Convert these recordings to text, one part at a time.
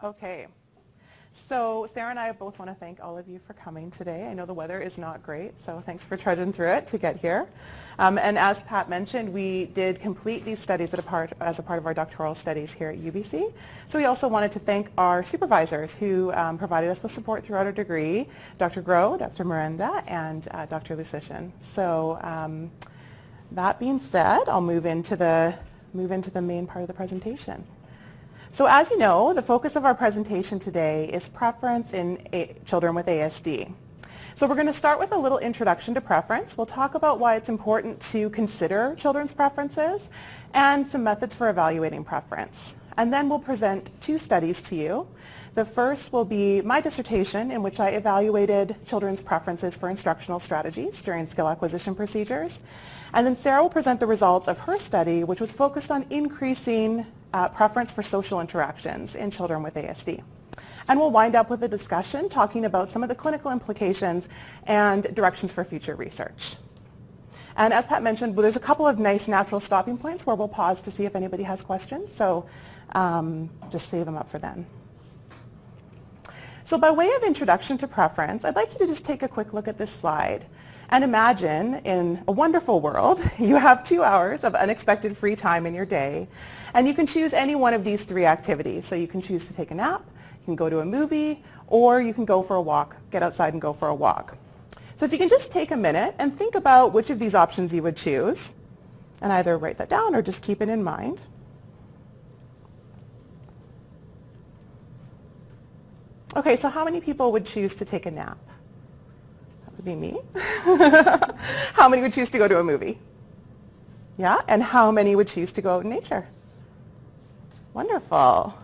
Okay, so Sarah and I both want to thank all of you for coming today. I know the weather is not great, so thanks for trudging through it to get here. And as Pat mentioned, we did complete these studies as a part of our doctoral studies here at UBC. So we also wanted to thank our supervisors who provided us with support throughout our degree, Dr. Groh, Dr. Miranda, and Dr. Lucician. So that being said, I'll move into the main part of the presentation. So as you know, the focus of our presentation today is preference in children with ASD. So we're going to start with a little introduction to preference. We'll talk about why it's important to consider children's preferences and some methods for evaluating preference. And then we'll present two studies to you. The first will be my dissertation, in which I evaluated children's preferences for instructional strategies during skill acquisition procedures. And then Sarah will present the results of her study, which was focused on increasing preference for social interactions in children with ASD. And we'll wind up with a discussion talking about some of the clinical implications and directions for future research. And as Pat mentioned, there's a couple of nice natural stopping points where we'll pause to see if anybody has questions, so just save them up for then. So by way of introduction to preference, I'd like you to just take a quick look at this slide and imagine in a wonderful world, you have 2 hours of unexpected free time in your day, and you can choose any one of these 3 activities. So you can choose to take a nap, you can go to a movie, or you can go for a walk, get outside and go for a walk. So if you can just take a minute and think about which of these options you would choose, and either write that down or just keep it in mind. Okay, so how many people would choose to take a nap? That would be me. How many would choose to go to a movie? Yeah, and how many would choose to go out in nature? Wonderful.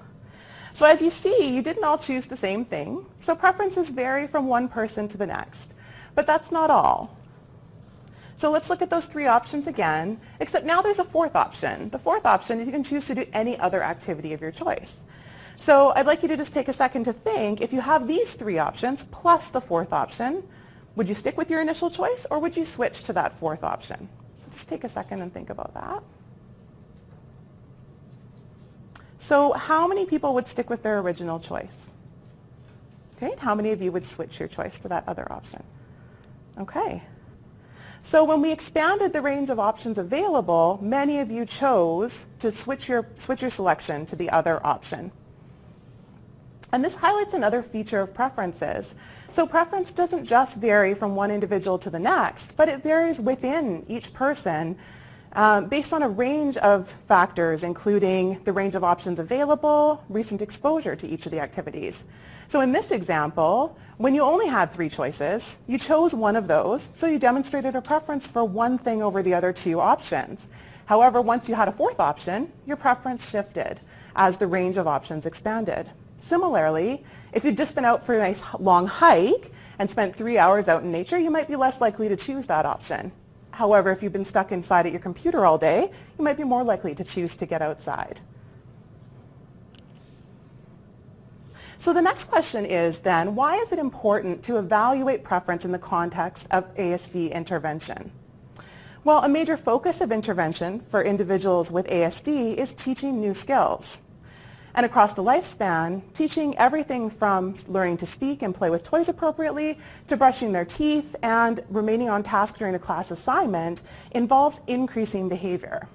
So as you see, you didn't all choose the same thing. So preferences vary from one person to the next. But that's not all. So let's look at those 3 options again, except now there's a 4th option. The 4th option is you can choose to do any other activity of your choice. So I'd like you to just take a second to think, if you have these 3 options plus the 4th option, would you stick with your initial choice or would you switch to that 4th option? So just take a second and think about that. So how many people would stick with their original choice? Okay, and how many of you would switch your choice to that other option? Okay. So when we expanded the range of options available, many of you chose to switch your selection to the other option. And this highlights another feature of preferences. So preference doesn't just vary from one individual to the next, but it varies within each person based on a range of factors, including the range of options available, recent exposure to each of the activities. So in this example, when you only had 3 choices, you chose one of those, so you demonstrated a preference for one thing over the other 2 options. However, once you had a 4th option, your preference shifted as the range of options expanded. Similarly, if you'd just been out for a nice long hike and spent 3 hours out in nature, you might be less likely to choose that option. However, if you've been stuck inside at your computer all day, you might be more likely to choose to get outside. So the next question is then, why is it important to evaluate preference in the context of ASD intervention? Well, a major focus of intervention for individuals with ASD is teaching new skills. And across the lifespan, teaching everything from learning to speak and play with toys appropriately to brushing their teeth and remaining on task during a class assignment involves increasing behavior.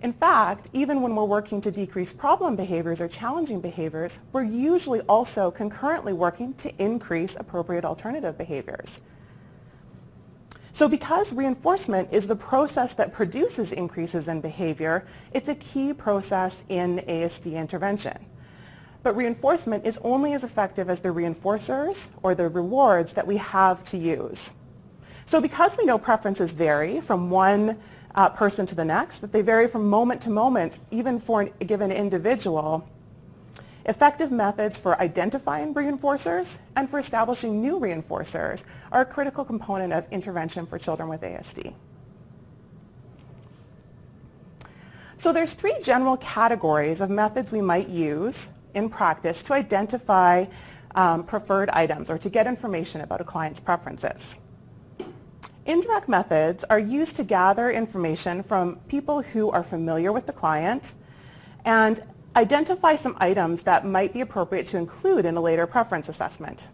In fact, even when we're working to decrease problem behaviors or challenging behaviors, we're usually also concurrently working to increase appropriate alternative behaviors. So because reinforcement is the process that produces increases in behavior, it's a key process in ASD intervention. But reinforcement is only as effective as the reinforcers or the rewards that we have to use. So because we know preferences vary from one person to the next, that they vary from moment to moment, even for a given individual, effective methods for identifying reinforcers and for establishing new reinforcers are a critical component of intervention for children with ASD. So there's 3 general categories of methods we might use in practice to identify preferred items or to get information about a client's preferences. Indirect methods are used to gather information from people who are familiar with the client and identify some items that might be appropriate to include in a later preference assessment.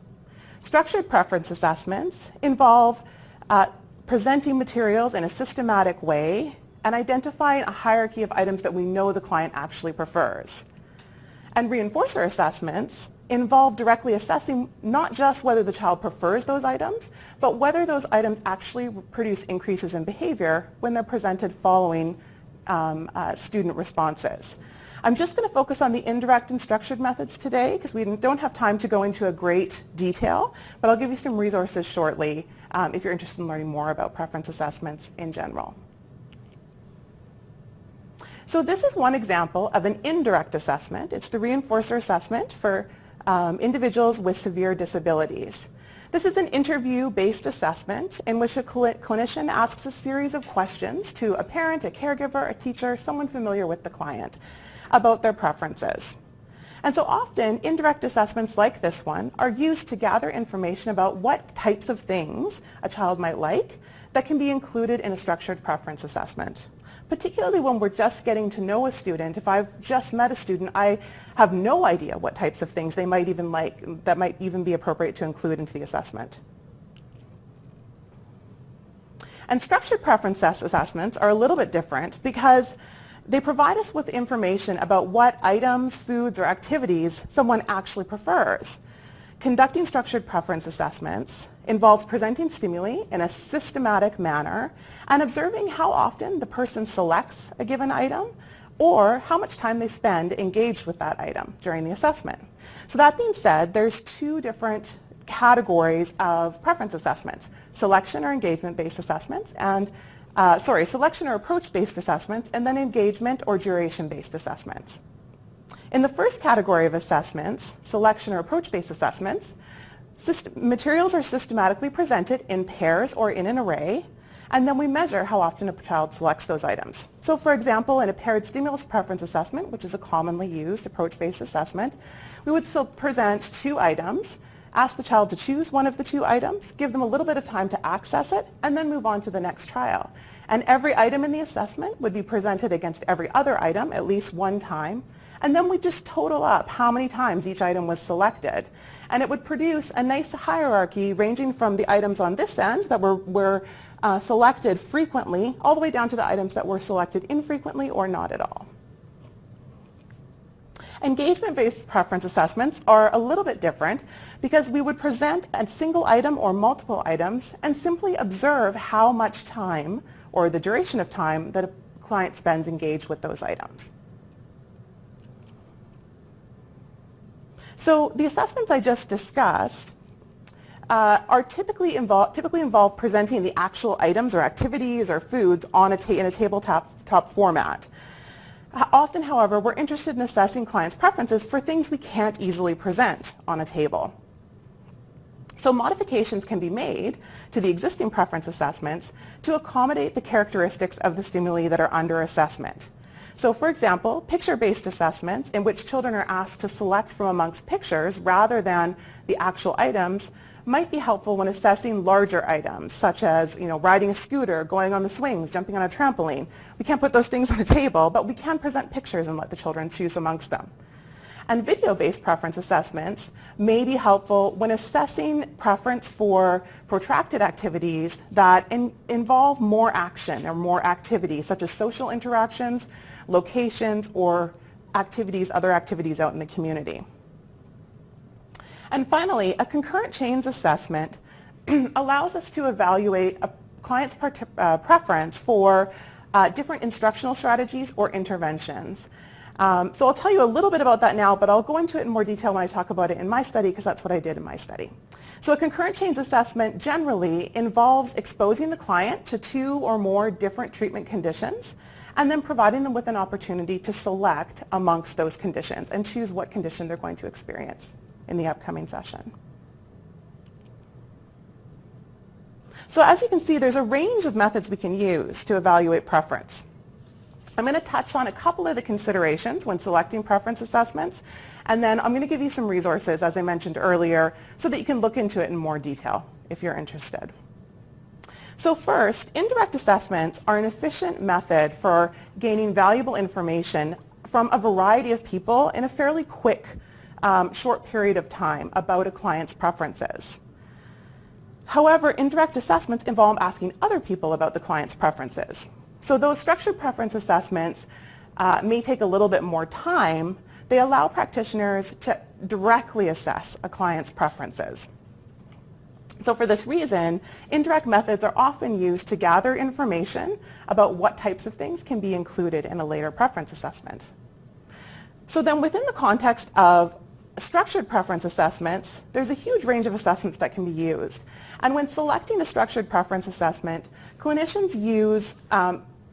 Structured preference assessments involve presenting materials in a systematic way and identifying a hierarchy of items that we know the client actually prefers. And reinforcer assessments involve directly assessing not just whether the child prefers those items, but whether those items actually produce increases in behavior when they're presented following student responses. I'm just going to focus on the indirect and structured methods today because we don't have time to go into a great detail, but I'll give you some resources shortly if you're interested in learning more about preference assessments in general. So this is one example of an indirect assessment. It's the reinforcer assessment for individuals with severe disabilities. This is an interview-based assessment in which a clinician asks a series of questions to a parent, a caregiver, a teacher, someone familiar with the client about their preferences. And so often, indirect assessments like this one are used to gather information about what types of things a child might like that can be included in a structured preference assessment. Particularly when we're just getting to know a student. If I've just met a student, I have no idea what types of things they might even like that might even be appropriate to include into the assessment. And structured preference assessments are a little bit different because they provide us with information about what items, foods, or activities someone actually prefers. Conducting structured preference assessments involves presenting stimuli in a systematic manner and observing how often the person selects a given item or how much time they spend engaged with that item during the assessment. So that being said, there's two different categories of preference assessments: selection or engagement-based assessments, and selection or approach-based assessments, and then engagement or duration-based assessments. In the first category of assessments, selection or approach-based assessments, materials are systematically presented in pairs or in an array, and then we measure how often a child selects those items. So for example, in a paired stimulus preference assessment, which is a commonly used approach-based assessment, we would still present two items, ask the child to choose one of the two items, give them a little bit of time to access it, and then move on to the next trial. And every item in the assessment would be presented against every other item at least one time, and then we just total up how many times each item was selected. And it would produce a nice hierarchy ranging from the items on this end that were selected frequently all the way down to the items that were selected infrequently or not at all. Engagement-based preference assessments are a little bit different because we would present a single item or multiple items and simply observe how much time or the duration of time that a client spends engaged with those items. So the assessments I just discussed typically involve presenting the actual items or activities or foods on in a tabletop format. Often, however, we're interested in assessing clients' preferences for things we can't easily present on a table. So modifications can be made to the existing preference assessments to accommodate the characteristics of the stimuli that are under assessment. So for example, picture-based assessments in which children are asked to select from amongst pictures rather than the actual items might be helpful when assessing larger items, such as riding a scooter, going on the swings, jumping on a trampoline. We can't put those things on a table, but we can present pictures and let the children choose amongst them. And video-based preference assessments may be helpful when assessing preference for protracted activities that involve more action or more activity, such as social interactions, locations, or other activities out in the community. And finally, a concurrent chains assessment allows us to evaluate a client's preference for different instructional strategies or interventions. So I'll tell you a little bit about that now, but I'll go into it in more detail when I talk about it in my study, because that's what I did in my study. So a concurrent chains assessment generally involves exposing the client to two or more different treatment conditions, and then providing them with an opportunity to select amongst those conditions and choose what condition they're going to experience in the upcoming session. So as you can see, there's a range of methods we can use to evaluate preference. I'm going to touch on a couple of the considerations when selecting preference assessments, and then I'm going to give you some resources, as I mentioned earlier, so that you can look into it in more detail if you're interested. So first, indirect assessments are an efficient method for gaining valuable information from a variety of people in a fairly quick, short period of time about a client's preferences. However, indirect assessments involve asking other people about the client's preferences. So those structured preference assessments may take a little bit more time. They allow practitioners to directly assess a client's preferences. So for this reason, indirect methods are often used to gather information about what types of things can be included in a later preference assessment. So then within the context of structured preference assessments, there's a huge range of assessments that can be used. And when selecting a structured preference assessment, clinicians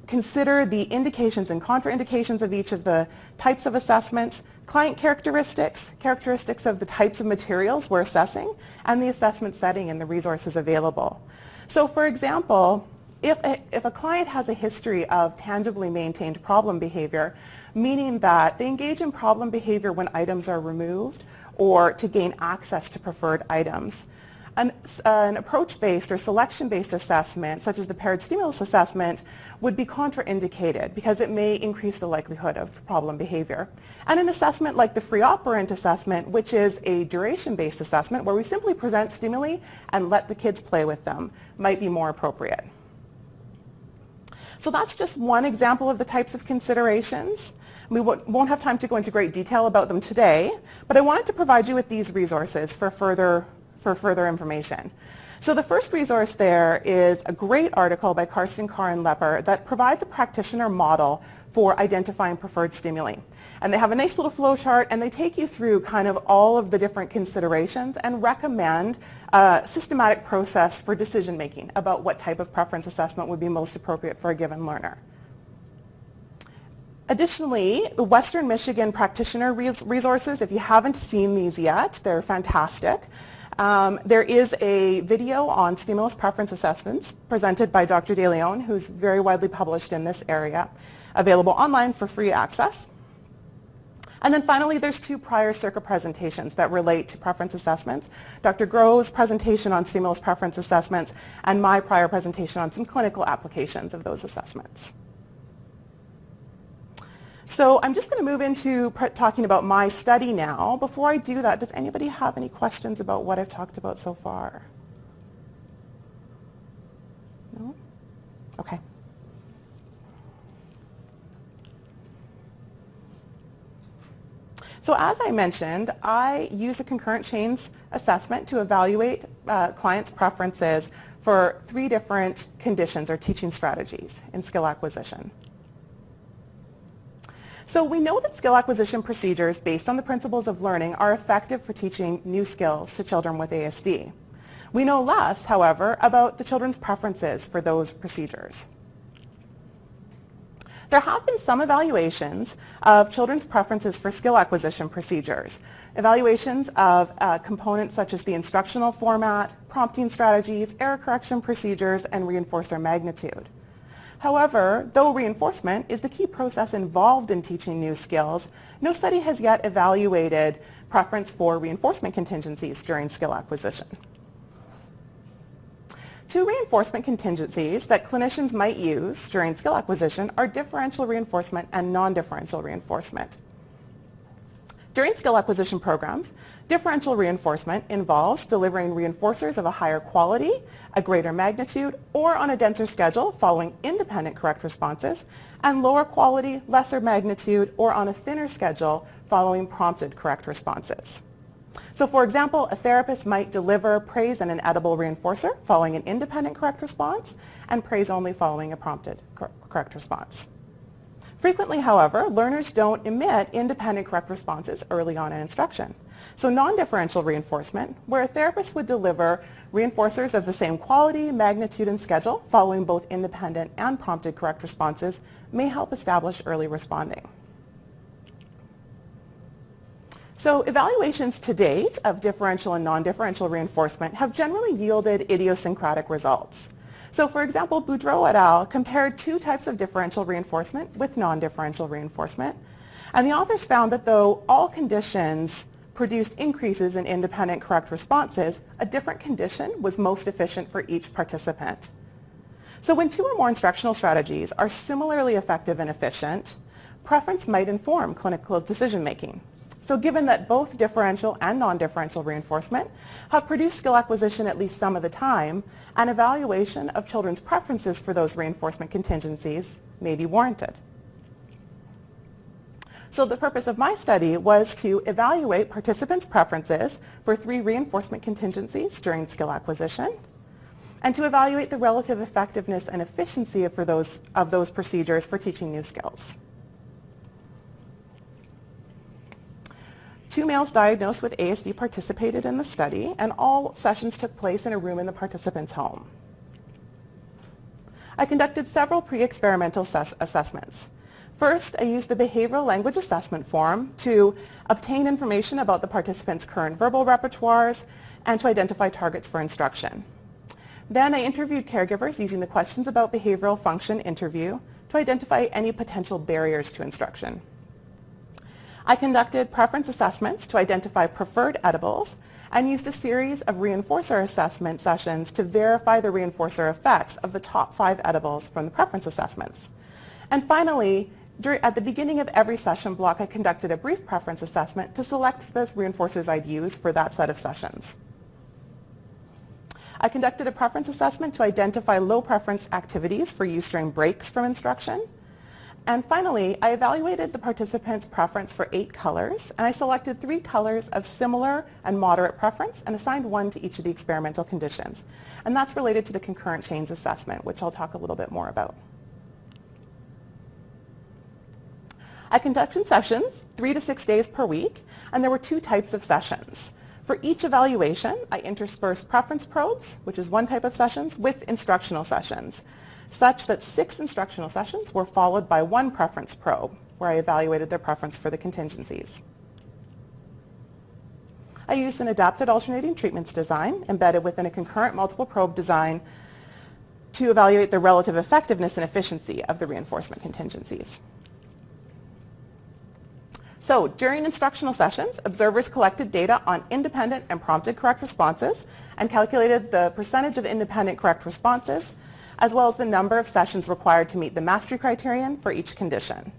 consider the indications and contraindications of each of the types of assessments, client characteristics, characteristics of the types of materials we're assessing, and the assessment setting and the resources available. So for example, if a client has a history of tangibly maintained problem behavior, meaning that they engage in problem behavior when items are removed or to gain access to preferred items, an approach-based or selection-based assessment, such as the paired stimulus assessment, would be contraindicated because it may increase the likelihood of problem behavior. And an assessment like the free operant assessment, which is a duration-based assessment where we simply present stimuli and let the kids play with them, might be more appropriate. So that's just one example of the types of considerations. We won't have time to go into great detail about them today, but I wanted to provide you with these resources for further information. So the first resource there is a great article by Karsten Carr and Lepper that provides a practitioner model for identifying preferred stimuli. And they have a nice little flow chart, and they take you through kind of all of the different considerations and recommend a systematic process for decision making about what type of preference assessment would be most appropriate for a given learner. Additionally, the Western Michigan practitioner resources, if you haven't seen these yet, they're fantastic. There is a video on stimulus preference assessments presented by Dr. De Leon, who's very widely published in this area, available online for free access. And then finally, there's two prior circa presentations that relate to preference assessments. Dr. Groh's presentation on stimulus preference assessments and my prior presentation on some clinical applications of those assessments. So I'm just going to move into talking about my study now. Before I do that, does anybody have any questions about what I've talked about so far? No? Okay. So as I mentioned, I use a concurrent chains assessment to evaluate clients' preferences for 3 different conditions or teaching strategies in skill acquisition. So we know that skill acquisition procedures based on the principles of learning are effective for teaching new skills to children with ASD. We know less, however, about the children's preferences for those procedures. There have been some evaluations of children's preferences for skill acquisition procedures. Evaluations of components such as the instructional format, prompting strategies, error correction procedures, and reinforcer magnitude. However, though reinforcement is the key process involved in teaching new skills, no study has yet evaluated preference for reinforcement contingencies during skill acquisition. 2 reinforcement contingencies that clinicians might use during skill acquisition are differential reinforcement and non-differential reinforcement. During skill acquisition programs, differential reinforcement involves delivering reinforcers of a higher quality, a greater magnitude, or on a denser schedule following independent correct responses, and lower quality, lesser magnitude, or on a thinner schedule following prompted correct responses. So for example, a therapist might deliver praise and an edible reinforcer following an independent correct response, and praise only following a prompted correct response. Frequently, however, learners don't emit independent correct responses early on in instruction. So non-differential reinforcement, where a therapist would deliver reinforcers of the same quality, magnitude, and schedule following both independent and prompted correct responses, may help establish early responding. So evaluations to date of differential and non-differential reinforcement have generally yielded idiosyncratic results. So for example, Boudreau et al. Compared 2 types of differential reinforcement with non-differential reinforcement. And the authors found that though all conditions produced increases in independent correct responses, a different condition was most efficient for each participant. So when 2 or more instructional strategies are similarly effective and efficient, preference might inform clinical decision making. So given that both differential and non-differential reinforcement have produced skill acquisition at least some of the time, an evaluation of children's preferences for those reinforcement contingencies may be warranted. So the purpose of my study was to evaluate participants' preferences for 3 reinforcement contingencies during skill acquisition, and to evaluate the relative effectiveness and efficiency of those procedures for teaching new skills. 2 males diagnosed with ASD participated in the study, and all sessions took place in a room in the participant's home. I conducted several pre-experimental assessments. First, I used the behavioral language assessment form to obtain information about the participants' current verbal repertoires and to identify targets for instruction. Then I interviewed caregivers using the questions about behavioral function interview to identify any potential barriers to instruction. I conducted preference assessments to identify preferred edibles and used a series of reinforcer assessment sessions to verify the reinforcer effects of the top 5 edibles from the preference assessments. And finally, at the beginning of every session block, I conducted a brief preference assessment to select the reinforcers I'd use for that set of sessions. I conducted a preference assessment to identify low preference activities for use during breaks from instruction. And finally, I evaluated the participants' preference for 8 colors, and I selected 3 colors of similar and moderate preference and assigned 1 to each of the experimental conditions. And that's related to the concurrent chains assessment, which I'll talk a little bit more about. I conducted sessions 3 to 6 days per week, and there were 2 types of sessions. For each evaluation, I interspersed preference probes, which is 1 type of sessions, with instructional sessions, such that 6 instructional sessions were followed by 1 preference probe, where I evaluated their preference for the contingencies. I used an adapted alternating treatments design embedded within a concurrent multiple probe design to evaluate the relative effectiveness and efficiency of the reinforcement contingencies. So during instructional sessions, observers collected data on independent and prompted correct responses and calculated the percentage of independent correct responses, as well as the number of sessions required to meet the mastery criterion for each condition.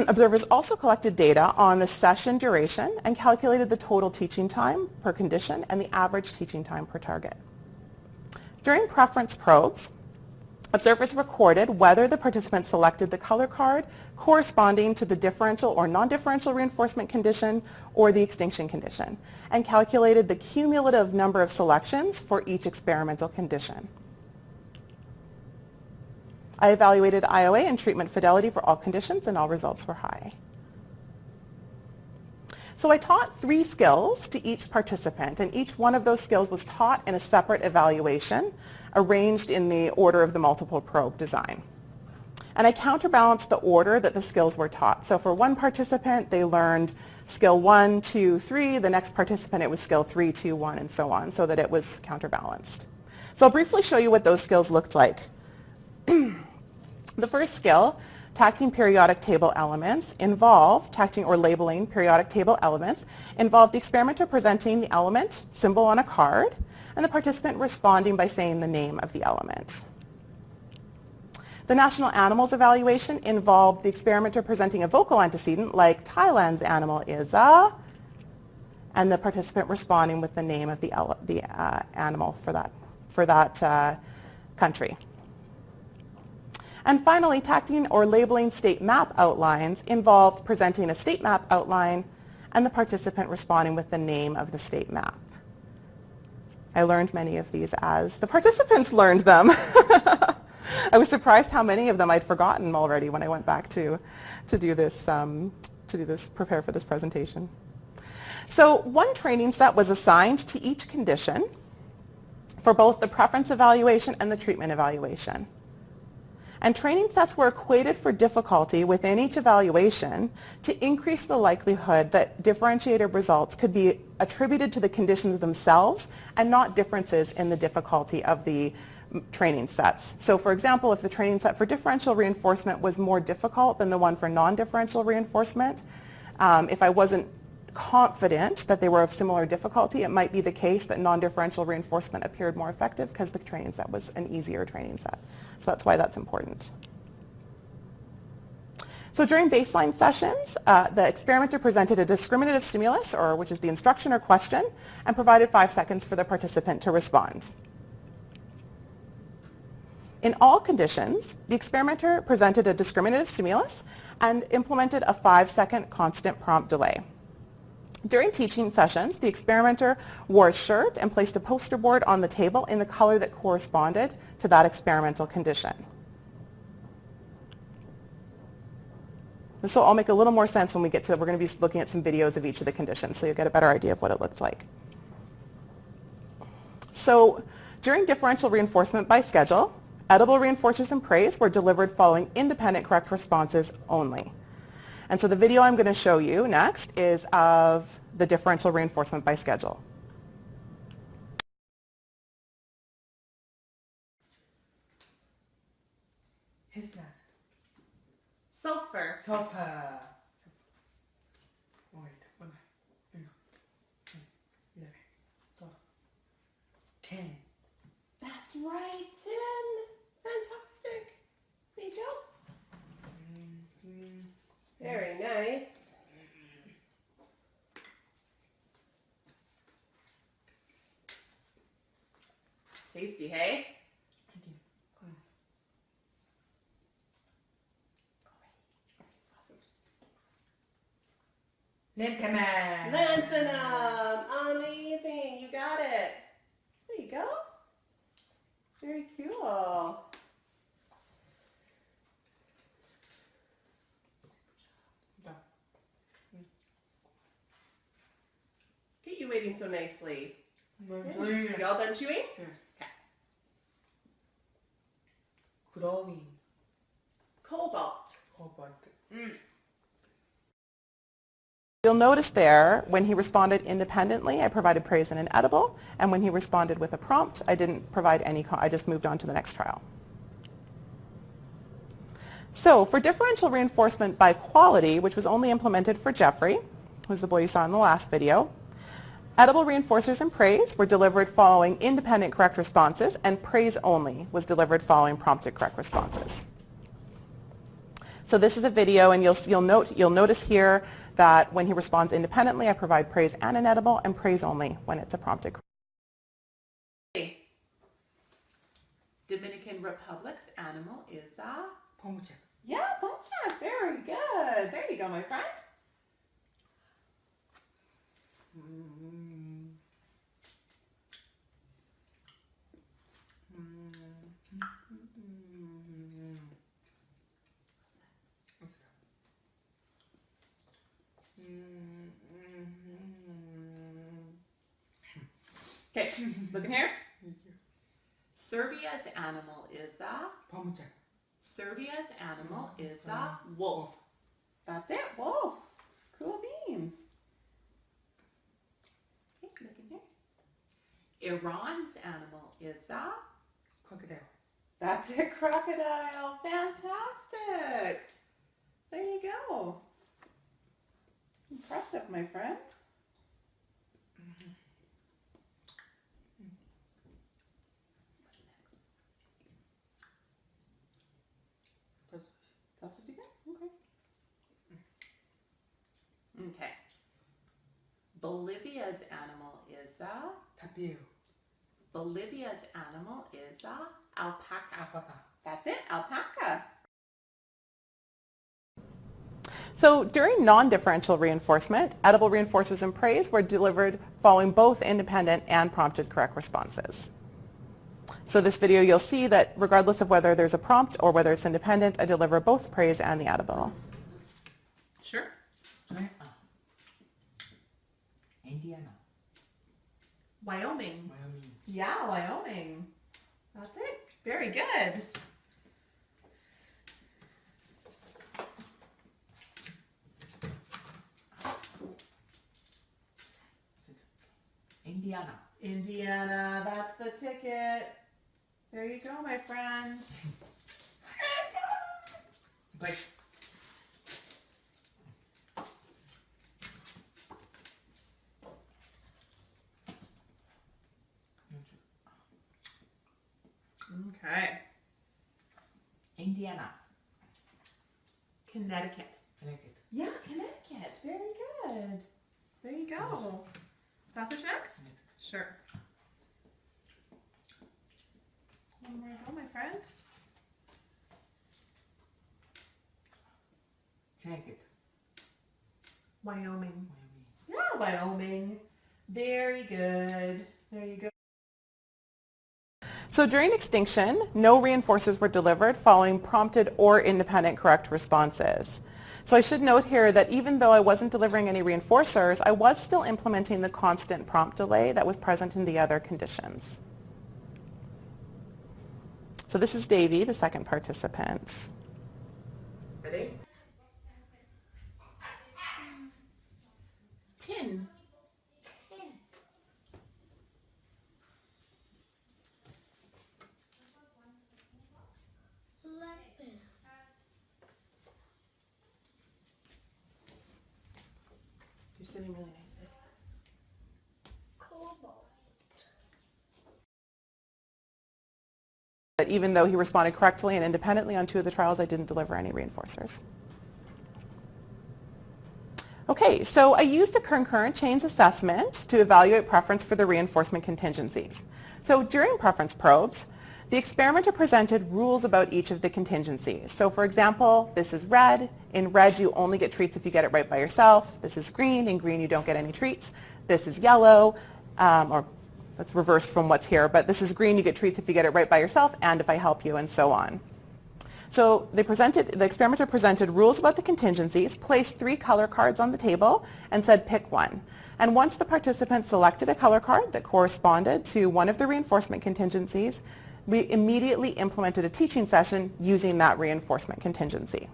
Observers also collected data on the session duration and calculated the total teaching time per condition and the average teaching time per target. During preference probes, observers recorded whether the participant selected the color card corresponding to the differential or non-differential reinforcement condition or the extinction condition, and calculated the cumulative number of selections for each experimental condition. I evaluated IOA and treatment fidelity for all conditions, and all results were high. So I taught 3 skills to each participant, and each one of those skills was taught in a separate evaluation, arranged in the order of the multiple probe design. And I counterbalanced the order that the skills were taught. So for one participant, they learned skill 1, 2, 3. The next participant, it was skill 3, 2, 1, and so on, so that it was counterbalanced. So I'll briefly show you what those skills looked like. The first skill, tacting periodic table elements, tacting or labeling periodic table elements, involved the experimenter presenting the element symbol on a card and the participant responding by saying the name of the element. The national animals evaluation involved the experimenter presenting a vocal antecedent like Thailand's animal is a, and the participant responding with the name of the animal for that country. And finally, tacting or labeling state map outlines involved presenting a state map outline and the participant responding with the name of the state map. I learned many of these as the participants learned them. I was surprised how many of them I'd forgotten already when I went back to prepare for this presentation. So 1 training set was assigned to each condition for both the preference evaluation and the treatment evaluation. And training sets were equated for difficulty within each evaluation to increase the likelihood that differentiated results could be attributed to the conditions themselves and not differences in the difficulty of the training sets. So for example, if the training set for differential reinforcement was more difficult than the one for non-differential reinforcement, if I wasn't confident that they were of similar difficulty, it might be the case that non-differential reinforcement appeared more effective because the training set was an easier training set. So that's why that's important. So during baseline sessions, the experimenter presented a discriminative stimulus, or which is the instruction or question, and provided 5 seconds for the participant to respond. In all conditions, the experimenter presented a discriminative stimulus and implemented a 5-second constant prompt delay. During teaching sessions, the experimenter wore a shirt and placed a poster board on the table in the color that corresponded to that experimental condition. This will all make a little more sense when we get to, we're going to be looking at some videos of each of the conditions, so you'll get a better idea of what it looked like. So during differential reinforcement by schedule, edible reinforcers and praise were delivered following independent correct responses only. And so the video I'm going to show you next is of the differential reinforcement by schedule. Sulfur. Sulfur. 10. That's right, 10. Fantastic. There you go. Very nice. Tasty, hey? Thank you. Awesome. Lanthanum. Lanthanum. Amazing. You got it. There you go. Very cool. Get you waiting so nicely. You all done chewing? Sure. Okay. Growing. Cobalt. Cobalt. You'll notice there, when he responded independently, I provided praise and an edible, and when he responded with a prompt, I didn't provide any, I just moved on to the next trial. So for differential reinforcement by quality, which was only implemented for Jeffrey, who's the boy you saw in the last video, edible reinforcers and praise were delivered following independent correct responses, and praise only was delivered following prompted correct responses. So this is a video, and you'll notice here that when he responds independently, I provide praise and an edible, and praise only when it's a prompted. Dominican Republic's animal is a... Pomchak. Yeah, Pomchak. Very good. There you go, my friend. Okay, look in here. Serbia's animal is a... Pomchak. Serbia's animal is a wolf. That's it, wolf. Cool beans. Okay, look in here. Iran's animal is a... Crocodile. That's it, crocodile. Fantastic. There you go. Impressive, my friend. That's what you got? Okay. Okay. Bolivia's animal is a... Tapir. Bolivia's animal is a... Alpaca. Alpaca. That's it, alpaca. So during non-differential reinforcement, edible reinforcers and praise were delivered following both independent and prompted correct responses. So this video, you'll see that regardless of whether there's a prompt or whether it's independent, I deliver both praise and the edible. Sure. Indiana. Wyoming. Wyoming. Yeah, Wyoming. That's it. Very good. Indiana. Indiana, that's the ticket. There you go, my friend. But Okay. Indiana. Connecticut. Connecticut. Yeah, Connecticut. Very good. There you go. Sausage next? Sure. One more go, my friend. Connecticut. Wyoming. Wyoming. Yeah, Wyoming. Very good. There you go. So during Extinction, no reinforcers were delivered following prompted or independent correct responses. So I should note here that even though I wasn't delivering any reinforcers, I was still implementing the constant prompt delay that was present in the other conditions. So this is Davy, the second participant. Ready? Tin. You're sitting really nicely. Cobalt. But even though he responded correctly and independently on 2 of the trials, I didn't deliver any reinforcers. Okay, so I used a concurrent chains assessment to evaluate preference for the reinforcement contingencies. So during preference probes, the experimenter presented rules about each of the contingencies. So for example, this is red. In red, you only get treats if you get it right by yourself. This is green. In green, you don't get any treats. This is yellow, or that's reversed from what's here, but this is green. You get treats if you get it right by yourself and if I help you, and so on. So the experimenter presented rules about the contingencies, placed 3 color cards on the table, and said pick one. And once the participant selected a color card that corresponded to one of the reinforcement contingencies, we immediately implemented a teaching session using that reinforcement contingency.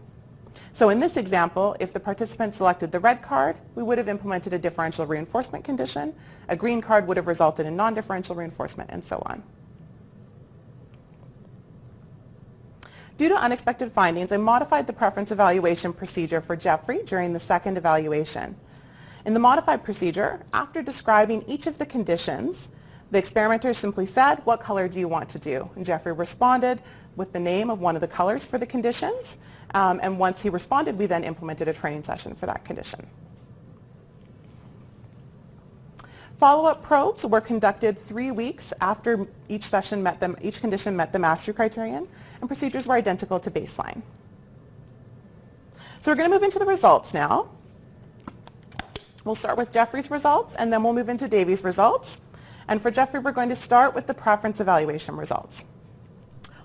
So in this example, if the participant selected the red card, we would have implemented a differential reinforcement condition. A green card would have resulted in non-differential reinforcement, and so on. Due to unexpected findings, I modified the preference evaluation procedure for Jeffrey during the second evaluation. In the modified procedure, after describing each of the conditions, the experimenter simply said, what color do you want to do? And Jeffrey responded with the name of one of the colors for the conditions. And once he responded, we then implemented a training session for that condition. Follow-up probes were conducted 3 weeks after each condition met the mastery criterion, and procedures were identical to baseline. So we're going to move into the results now. We'll start with Jeffrey's results, and then we'll move into Davy's results. And for Jeffrey, we're going to start with the preference evaluation results.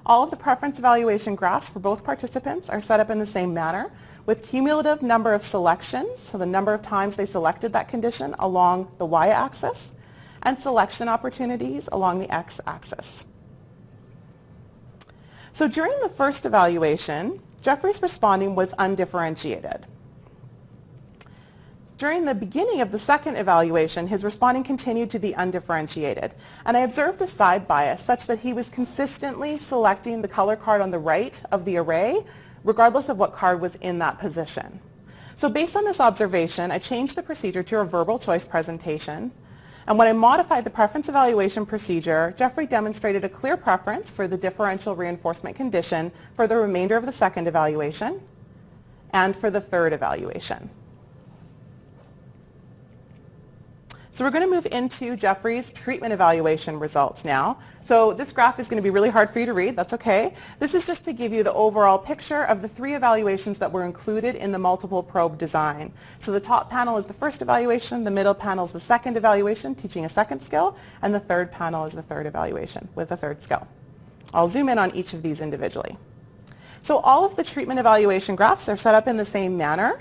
All of the preference evaluation graphs for both participants are set up in the same manner, with cumulative number of selections, so the number of times they selected that condition along the y-axis, and selection opportunities along the x-axis. So during the first evaluation, Jeffrey's responding was undifferentiated. During the beginning of the second evaluation, his responding continued to be undifferentiated, and I observed a side bias such that he was consistently selecting the color card on the right of the array, regardless of what card was in that position. So based on this observation, I changed the procedure to a verbal choice presentation, and when I modified the preference evaluation procedure, Jeffrey demonstrated a clear preference for the differential reinforcement condition for the remainder of the second evaluation and for the third evaluation. So we're going to move into Jeffrey's treatment evaluation results now. So this graph is going to be really hard for you to read. That's okay. This is just to give you the overall picture of the 3 evaluations that were included in the multiple probe design. So the top panel is the first evaluation, the middle panel is the second evaluation, teaching a second skill, and the third panel is the third evaluation with a third skill. I'll zoom in on each of these individually. So all of the treatment evaluation graphs are set up in the same manner.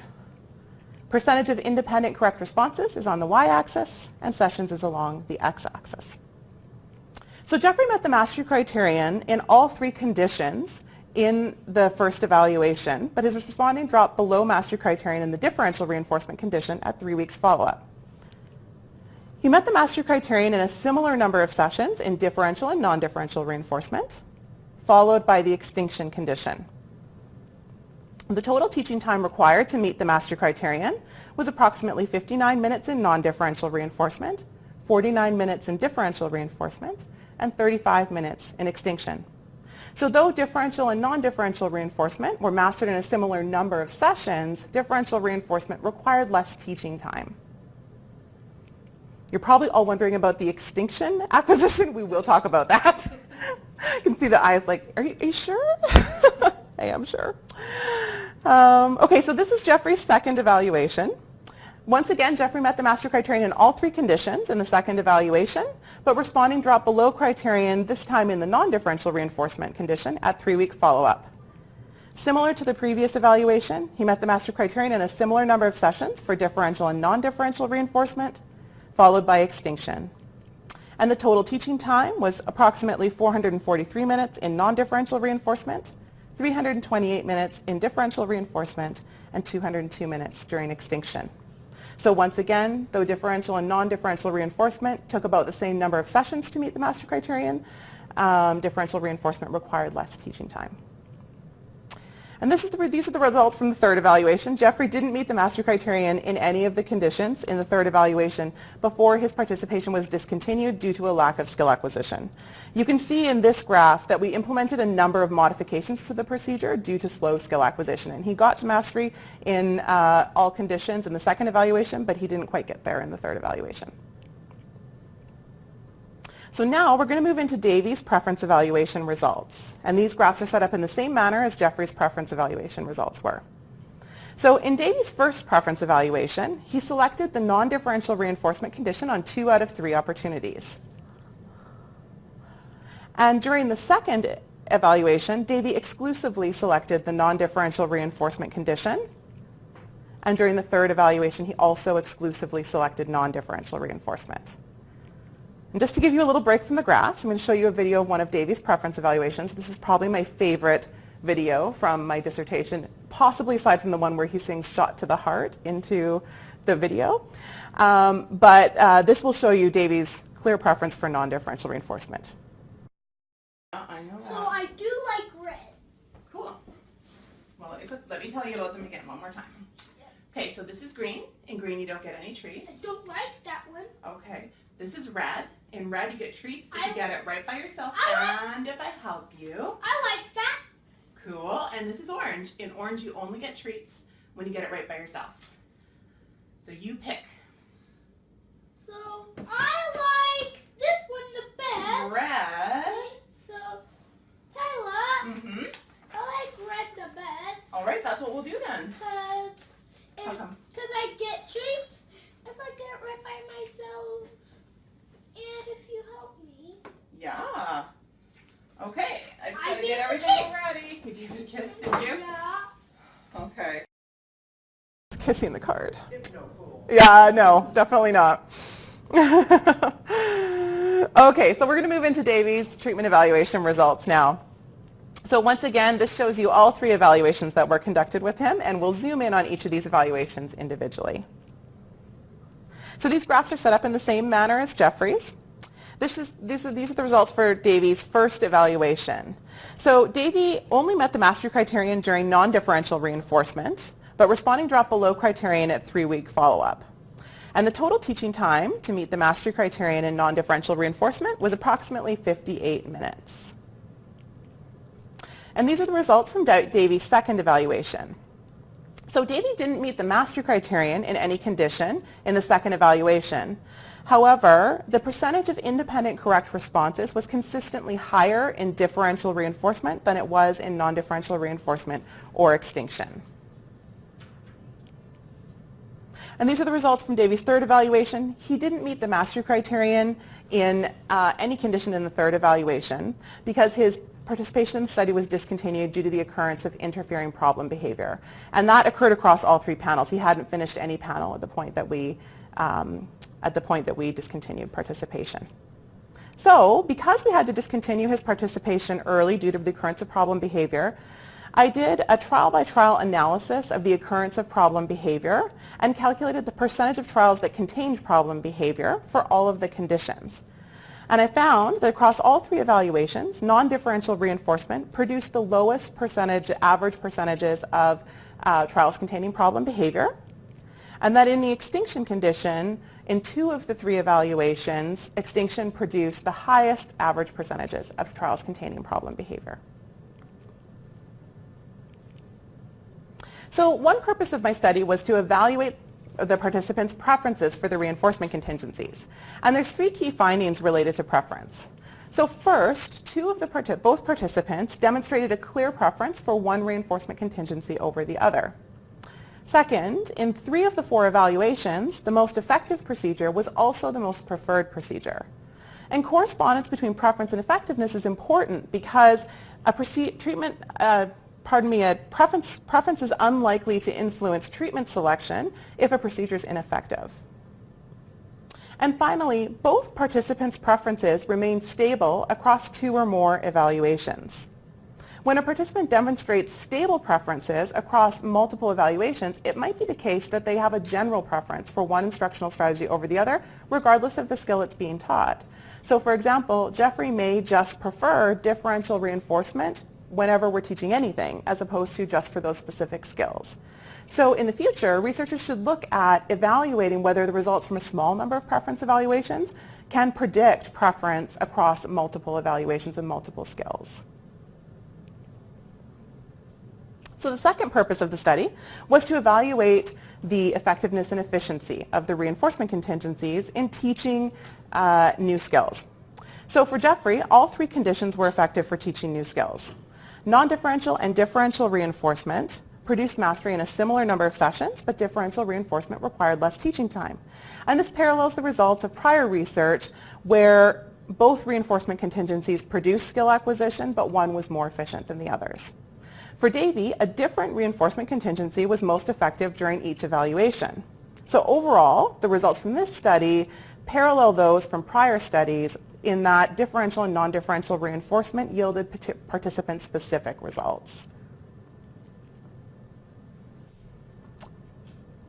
Percentage of independent correct responses is on the y-axis, and sessions is along the x-axis. So Jeffrey met the mastery criterion in all 3 conditions in the first evaluation, but his responding dropped below mastery criterion in the differential reinforcement condition at 3 weeks follow-up. He met the mastery criterion in a similar number of sessions in differential and non-differential reinforcement, followed by the extinction condition. The total teaching time required to meet the mastery criterion was approximately 59 minutes in non-differential reinforcement, 49 minutes in differential reinforcement, and 35 minutes in extinction. So though differential and non-differential reinforcement were mastered in a similar number of sessions, differential reinforcement required less teaching time. You're probably all wondering about the Extinction acquisition. We will talk about that. You can see the eyes like, are you sure? I am sure. Okay, so this is Jeffrey's second evaluation. Once again, Jeffrey met the mastery criterion in all three conditions in the second evaluation, but responding dropped below criterion, this time in the non-differential reinforcement condition at 3-week follow-up. Similar to the previous evaluation, he met the mastery criterion in a similar number of sessions for differential and non-differential reinforcement, followed by extinction. And the total teaching time was approximately 443 minutes in non-differential reinforcement, 328 minutes in differential reinforcement, and 202 minutes during extinction. So once again, though differential and non-differential reinforcement took about the same number of sessions to meet the mastery criterion, differential reinforcement required less teaching time. And these are the results from the third evaluation. Jeffrey didn't meet the mastery criterion in any of the conditions in the third evaluation before his participation was discontinued due to a lack of skill acquisition. You can see in this graph that we implemented a number of modifications to the procedure due to slow skill acquisition. And he got to mastery in all conditions in the second evaluation, but he didn't quite get there in the third evaluation. So now we're going to move into Davy's preference evaluation results. And these graphs are set up in the same manner as Jeffrey's preference evaluation results were. So in Davy's first preference evaluation, he selected the non-differential reinforcement condition on 2 out of 3 opportunities. And during the second evaluation, Davy exclusively selected the non-differential reinforcement condition. And during the third evaluation, he also exclusively selected non-differential reinforcement. And just to give you a little break from the graphs, I'm going to show you a video of one of Davy's preference evaluations. This is probably my favorite video from my dissertation, possibly aside from the one where he sings Shot to the Heart into the video. But this will show you Davy's clear preference for non-differential reinforcement. I know that. So I do like red. Cool. Well, let me tell you about them again one more time. Okay, so this is green. In green, you don't get any treats. I don't like that one. Okay. This is red. In red, you get treats if you get it right by yourself and if I help you. I like that. Cool. And this is orange. In orange, you only get treats when you get it right by yourself. So you pick. So I like this one the best. Red. Okay, so Tyla, Mm-hmm. I like red the best. All right, that's what we'll do then. Because I get treats if I get it right by myself. And if you help me. Yeah. Okay. I just gotta gave get the everything kiss. ready. You gave it a kiss, did you? Yeah. Okay. Kissing the card. It's no fool. Yeah, no, definitely not. Okay, so we're going to move into Davy's treatment evaluation results now. So once again, this shows you all 3 evaluations that were conducted with him, and we'll zoom in on each of these evaluations individually. So these graphs are set up in the same manner as Jeffrey's. These are the results for Davy's first evaluation. So Davy only met the mastery criterion during non-differential reinforcement, but responding dropped below criterion at 3-week follow-up. And the total teaching time to meet the mastery criterion in non-differential reinforcement was approximately 58 minutes. And these are the results from Davy's second evaluation. So Davy didn't meet the mastery criterion in any condition in the second evaluation. However, the percentage of independent correct responses was consistently higher in differential reinforcement than it was in non-differential reinforcement or extinction. And these are the results from Davy's third evaluation. He didn't meet the mastery criterion in any condition in the third evaluation because his participation in the study was discontinued due to the occurrence of interfering problem behavior. And that occurred across all 3 panels. He hadn't finished any panel at the point that we discontinued participation. So because we had to discontinue his participation early due to the occurrence of problem behavior, I did a trial-by-trial analysis of the occurrence of problem behavior and calculated the percentage of trials that contained problem behavior for all of the conditions. And I found that across all 3 evaluations, non-differential reinforcement produced the lowest average percentages of trials containing problem behavior, and that in the extinction condition, in 2 of the 3 evaluations, extinction produced the highest average percentages of trials containing problem behavior. So one purpose of my study was to evaluate the participants' preferences for the reinforcement contingencies. And there's 3 key findings related to preference. So first, both participants demonstrated a clear preference for one reinforcement contingency over the other. Second, in 3 of the 4 evaluations, the most effective procedure was also the most preferred procedure. And correspondence between preference and effectiveness is important because a preference is unlikely to influence treatment selection if a procedure is ineffective. And finally, both participants' preferences remain stable across 2 or more evaluations. When a participant demonstrates stable preferences across multiple evaluations, it might be the case that they have a general preference for one instructional strategy over the other, regardless of the skill it's being taught. So for example, Jeffrey may just prefer differential reinforcement whenever we're teaching anything, as opposed to just for those specific skills. So in the future, researchers should look at evaluating whether the results from a small number of preference evaluations can predict preference across multiple evaluations and multiple skills. So the second purpose of the study was to evaluate the effectiveness and efficiency of the reinforcement contingencies in teaching new skills. So for Jeffrey, all 3 conditions were effective for teaching new skills. Non-differential and differential reinforcement produced mastery in a similar number of sessions, but differential reinforcement required less teaching time. And this parallels the results of prior research where both reinforcement contingencies produced skill acquisition, but one was more efficient than the others. For Davy, a different reinforcement contingency was most effective during each evaluation. So overall, the results from this study parallel those from prior studies in that differential and non-differential reinforcement yielded participant-specific results.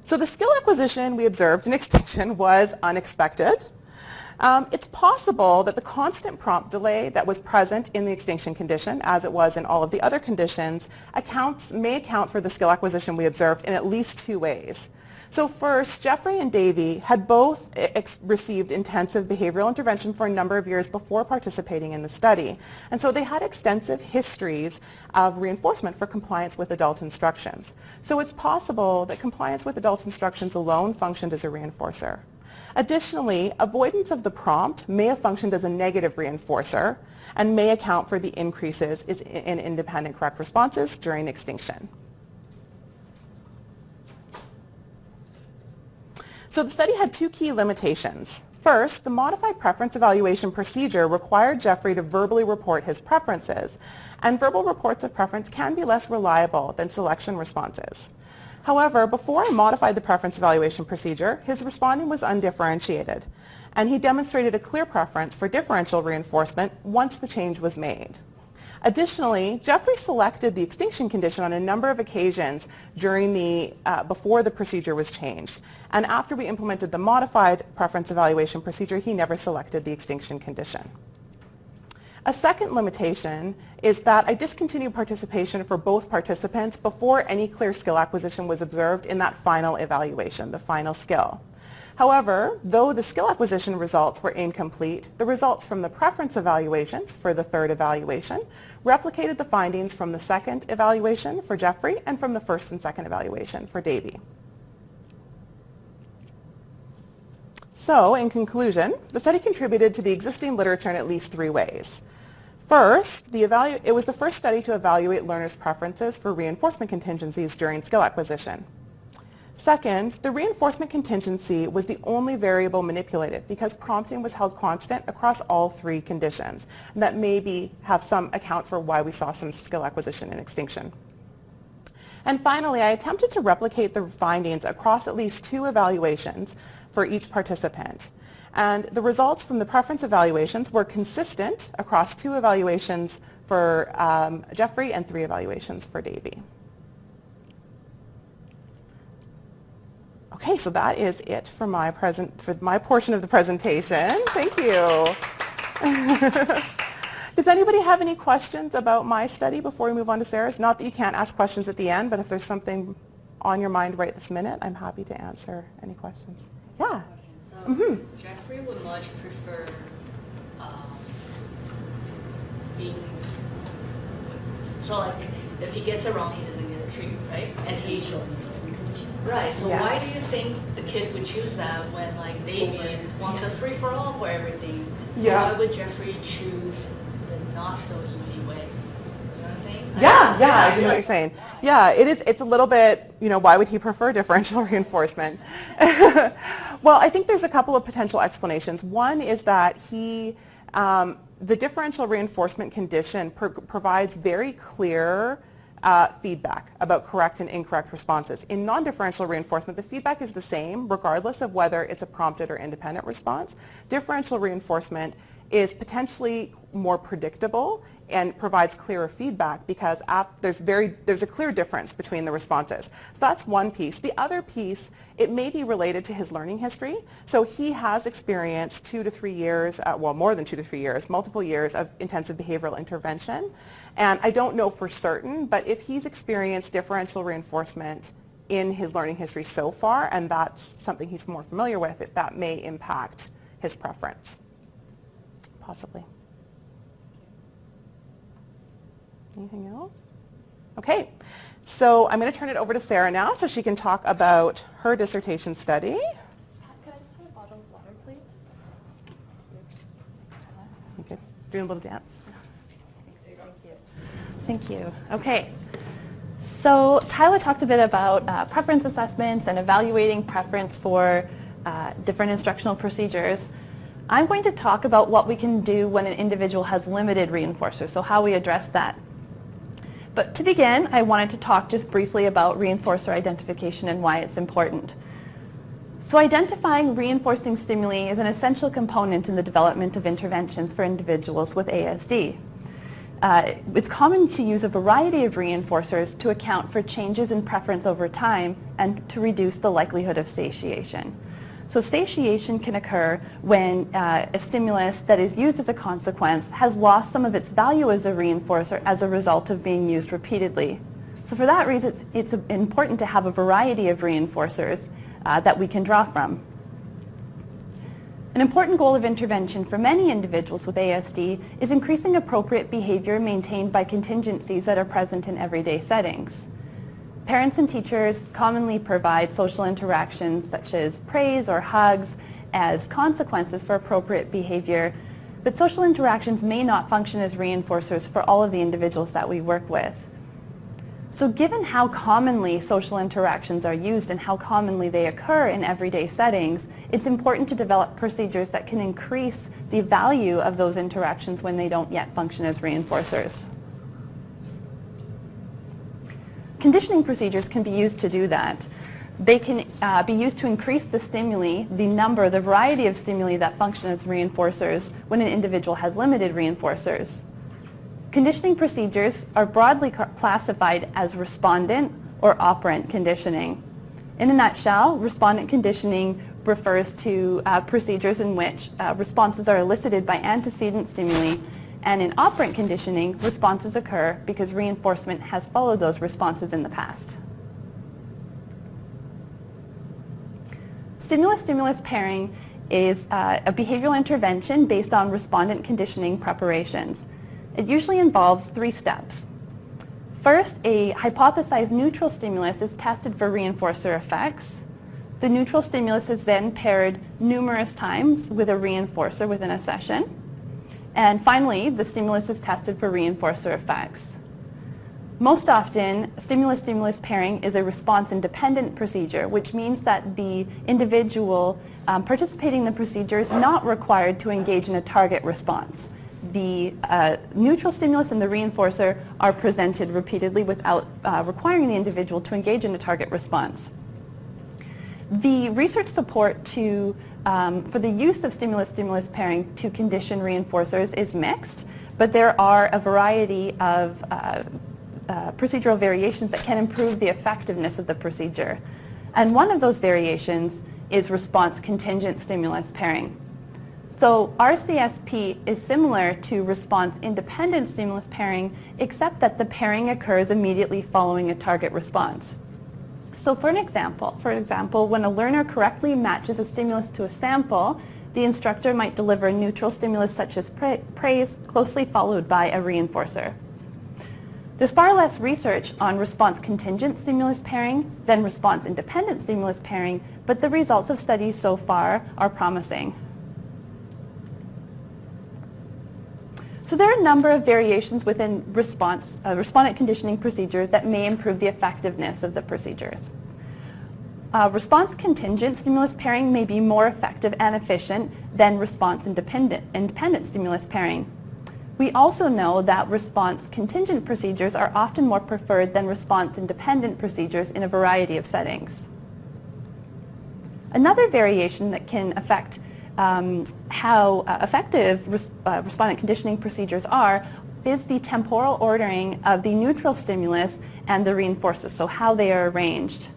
So the skill acquisition we observed in Extinction was unexpected. It's possible that the constant prompt delay that was present in the extinction condition, as it was in all of the other conditions, may account for the skill acquisition we observed in at least 2 ways. So first, Jeffrey and Davy had both received intensive behavioral intervention for a number of years before participating in the study. And so they had extensive histories of reinforcement for compliance with adult instructions. So it's possible that compliance with adult instructions alone functioned as a reinforcer. Additionally, avoidance of the prompt may have functioned as a negative reinforcer and may account for the increases in independent correct responses during extinction. So the study had 2 key limitations. First, the modified preference evaluation procedure required Jeffrey to verbally report his preferences, and verbal reports of preference can be less reliable than selection responses. However, before I modified the preference evaluation procedure, his responding was undifferentiated, and he demonstrated a clear preference for differential reinforcement once the change was made. Additionally, Jeffrey selected the extinction condition on a number of occasions before the procedure was changed. And after we implemented the modified preference evaluation procedure, he never selected the extinction condition. A second limitation is that I discontinued participation for both participants before any clear skill acquisition was observed in that final evaluation, the final skill. However, though the skill acquisition results were incomplete, the results from the preference evaluations for the 3rd evaluation replicated the findings from the 2nd evaluation for Jeffrey and from the 1st and 2nd evaluation for Davy. So, in conclusion, the study contributed to the existing literature in at least 3 ways. First, it was the first study to evaluate learners' preferences for reinforcement contingencies during skill acquisition. Second, the reinforcement contingency was the only variable manipulated because prompting was held constant across all 3 conditions. And that maybe have some account for why we saw some skill acquisition in extinction. And finally, I attempted to replicate the findings across at least 2 evaluations for each participant. And the results from the preference evaluations were consistent across 2 evaluations for Jeffrey and 3 evaluations for Davy. Okay, so that is it for my portion of the presentation. Thank you. Does anybody have any questions about my study before we move on to Sarah's? Not that you can't ask questions at the end, but if there's something on your mind right this minute, I'm happy to answer any questions. Yeah. So Jeffrey would much prefer being, so like if he gets it wrong, he doesn't get the treat, right? And he, reinforcement condition. right, so Yeah. why do you think the kid would choose that when like David wants a free-for-all for everything? So Yeah. why would Jeffrey choose the not so easy way? You know what I'm saying? Like, Yeah, I do know what yes. you're saying. Yeah, it's a little bit, why would he prefer differential reinforcement? Well, I think there's a couple of potential explanations. One is that the differential reinforcement condition provides very clear feedback about correct and incorrect responses. In non-differential reinforcement, the feedback is the same regardless of whether it's a prompted or independent response. Differential reinforcement is potentially more predictable and provides clearer feedback because there's a clear difference between the responses. So that's one piece. The other piece, it may be related to his learning history. So he has experienced 2 to 3 years, more than 2 to 3 years, multiple years of intensive behavioral intervention. And I don't know for certain, but if he's experienced differential reinforcement in his learning history so far, and that's something he's more familiar with, that may impact his preference. Possibly. Anything else? Okay, so I'm going to turn it over to Sarah now so she can talk about her dissertation study. Could I just have a bottle of water, please? You good? Doing a little dance. Thank you. Okay. So Tyla talked a bit about preference assessments and evaluating preference for different instructional procedures. I'm going to talk about what we can do when an individual has limited reinforcers, so how we address that. But to begin, I wanted to talk just briefly about reinforcer identification and why it's important. So identifying reinforcing stimuli is an essential component in the development of interventions for individuals with ASD. It's common to use a variety of reinforcers to account for changes in preference over time and to reduce the likelihood of satiation. So satiation can occur when a stimulus that is used as a consequence has lost some of its value as a reinforcer as a result of being used repeatedly. So for that reason, it's important to have a variety of reinforcers that we can draw from. An important goal of intervention for many individuals with ASD is increasing appropriate behavior maintained by contingencies that are present in everyday settings. Parents and teachers commonly provide social interactions such as praise or hugs as consequences for appropriate behavior, but social interactions may not function as reinforcers for all of the individuals that we work with. So given how commonly social interactions are used and how commonly they occur in everyday settings, it's important to develop procedures that can increase the value of those interactions when they don't yet function as reinforcers. Conditioning procedures can be used to do that. They can be used to increase the stimuli, the variety of stimuli that function as reinforcers when an individual has limited reinforcers. Conditioning procedures are broadly classified as respondent or operant conditioning. In a nutshell, respondent conditioning refers to procedures in which responses are elicited by antecedent stimuli, and in operant conditioning, responses occur because reinforcement has followed those responses in the past. Stimulus-stimulus pairing is a behavioral intervention based on respondent conditioning preparations. It usually involves 3 steps. First, a hypothesized neutral stimulus is tested for reinforcer effects. The neutral stimulus is then paired numerous times with a reinforcer within a session. And finally, the stimulus is tested for reinforcer effects. Most often, stimulus-stimulus pairing is a response-independent procedure, which means that the individual participating in the procedure is not required to engage in a target response. The neutral stimulus and the reinforcer are presented repeatedly without requiring the individual to engage in a target response. The research support for the use of stimulus-stimulus pairing to condition reinforcers is mixed, but there are a variety of procedural variations that can improve the effectiveness of the procedure. And one of those variations is response contingent stimulus pairing. So RCSP is similar to response independent stimulus pairing, except that the pairing occurs immediately following a target response. So for example, when a learner correctly matches a stimulus to a sample, the instructor might deliver a neutral stimulus such as praise, closely followed by a reinforcer. There's far less research on response-contingent stimulus pairing than response-independent stimulus pairing, but the results of studies so far are promising. So there are a number of variations within respondent conditioning procedure that may improve the effectiveness of the procedures. Response-contingent stimulus pairing may be more effective and efficient than response-independent stimulus pairing. We also know that response-contingent procedures are often more preferred than response-independent procedures in a variety of settings. Another variation that can affect how effective respondent conditioning procedures are is the temporal ordering of the neutral stimulus and the reinforcers, so how they are arranged.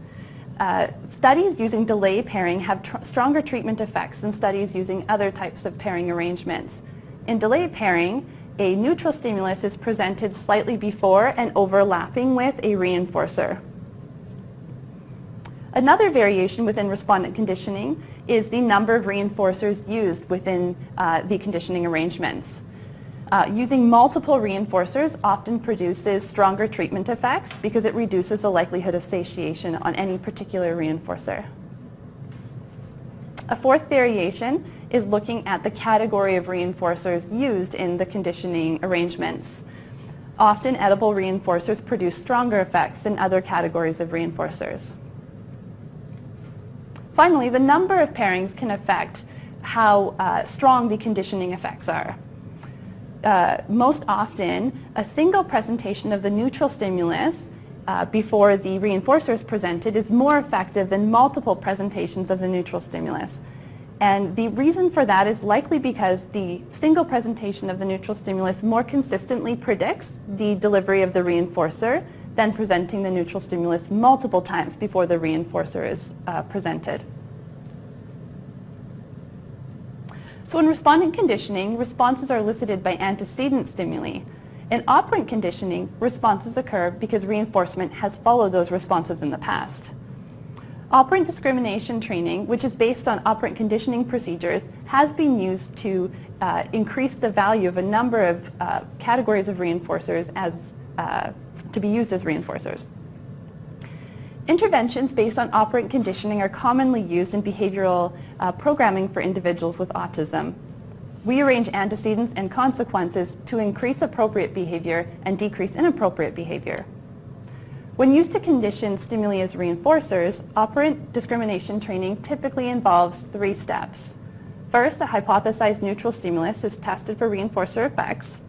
Studies using delay pairing have stronger treatment effects than studies using other types of pairing arrangements. In delay pairing, a neutral stimulus is presented slightly before and overlapping with a reinforcer. Another variation within respondent conditioning is the number of reinforcers used within the conditioning arrangements. Using multiple reinforcers often produces stronger treatment effects because it reduces the likelihood of satiation on any particular reinforcer. A fourth variation is looking at the category of reinforcers used in the conditioning arrangements. Often edible reinforcers produce stronger effects than other categories of reinforcers. Finally, the number of pairings can affect how strong the conditioning effects are. Most often, a single presentation of the neutral stimulus before the reinforcer is presented is more effective than multiple presentations of the neutral stimulus. And the reason for that is likely because the single presentation of the neutral stimulus more consistently predicts the delivery of the reinforcer than presenting the neutral stimulus multiple times before the reinforcer is presented. So in respondent conditioning, responses are elicited by antecedent stimuli. In operant conditioning, responses occur because reinforcement has followed those responses in the past. Operant discrimination training, which is based on operant conditioning procedures, has been used to increase the value of a number of categories of reinforcers to be used as reinforcers. Interventions based on operant conditioning are commonly used in behavioral programming for individuals with autism. We arrange antecedents and consequences to increase appropriate behavior and decrease inappropriate behavior. When used to condition stimuli as reinforcers, operant discrimination training typically involves 3 steps. First, a hypothesized neutral stimulus is tested for reinforcer effects.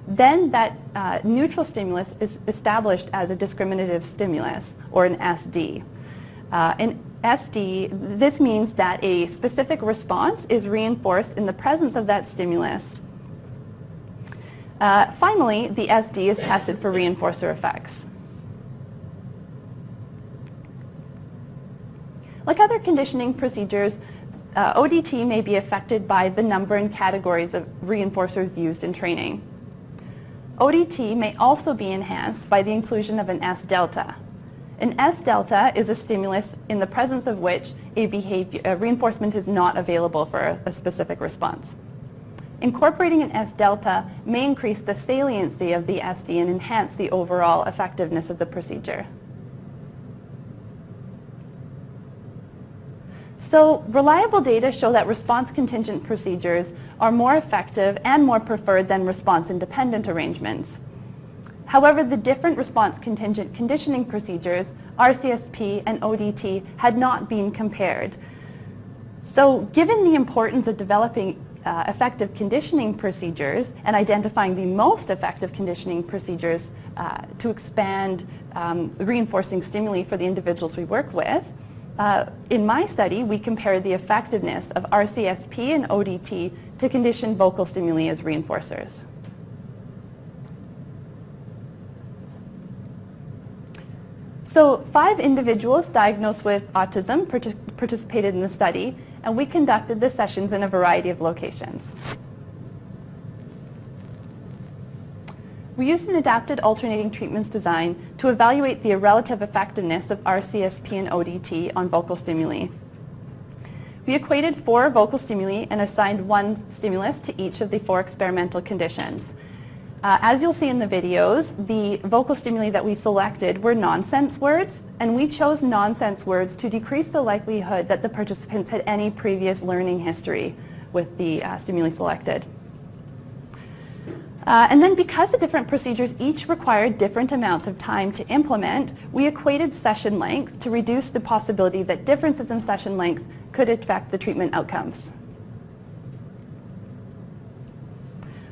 Then that neutral stimulus is established as a discriminative stimulus, or an SD. In SD, this means that a specific response is reinforced in the presence of that stimulus. Finally, the SD is tested for reinforcer effects. Like other conditioning procedures, ODT may be affected by the number and categories of reinforcers used in training. ODT may also be enhanced by the inclusion of an S-delta. An S-delta is a stimulus in the presence of which a reinforcement is not available for a specific response. Incorporating an S-delta may increase the saliency of the SD and enhance the overall effectiveness of the procedure. So reliable data show that response-contingent procedures are more effective and more preferred than response-independent arrangements. However, the different response-contingent conditioning procedures, RCSP and ODT, had not been compared. So given the importance of developing effective conditioning procedures and identifying the most effective conditioning procedures to expand reinforcing stimuli for the individuals we work with, in my study, we compared the effectiveness of RCSP and ODT to condition vocal stimuli as reinforcers. So 5 individuals diagnosed with autism participated in the study, and we conducted the sessions in a variety of locations. We used an adapted alternating treatments design to evaluate the relative effectiveness of RCSP and ODT on vocal stimuli. We equated 4 vocal stimuli and assigned 1 stimulus to each of the 4 experimental conditions. As you'll see in the videos, the vocal stimuli that we selected were nonsense words, and we chose nonsense words to decrease the likelihood that the participants had any previous learning history with the stimuli selected. And then because the different procedures each required different amounts of time to implement, we equated session length to reduce the possibility that differences in session length could affect the treatment outcomes.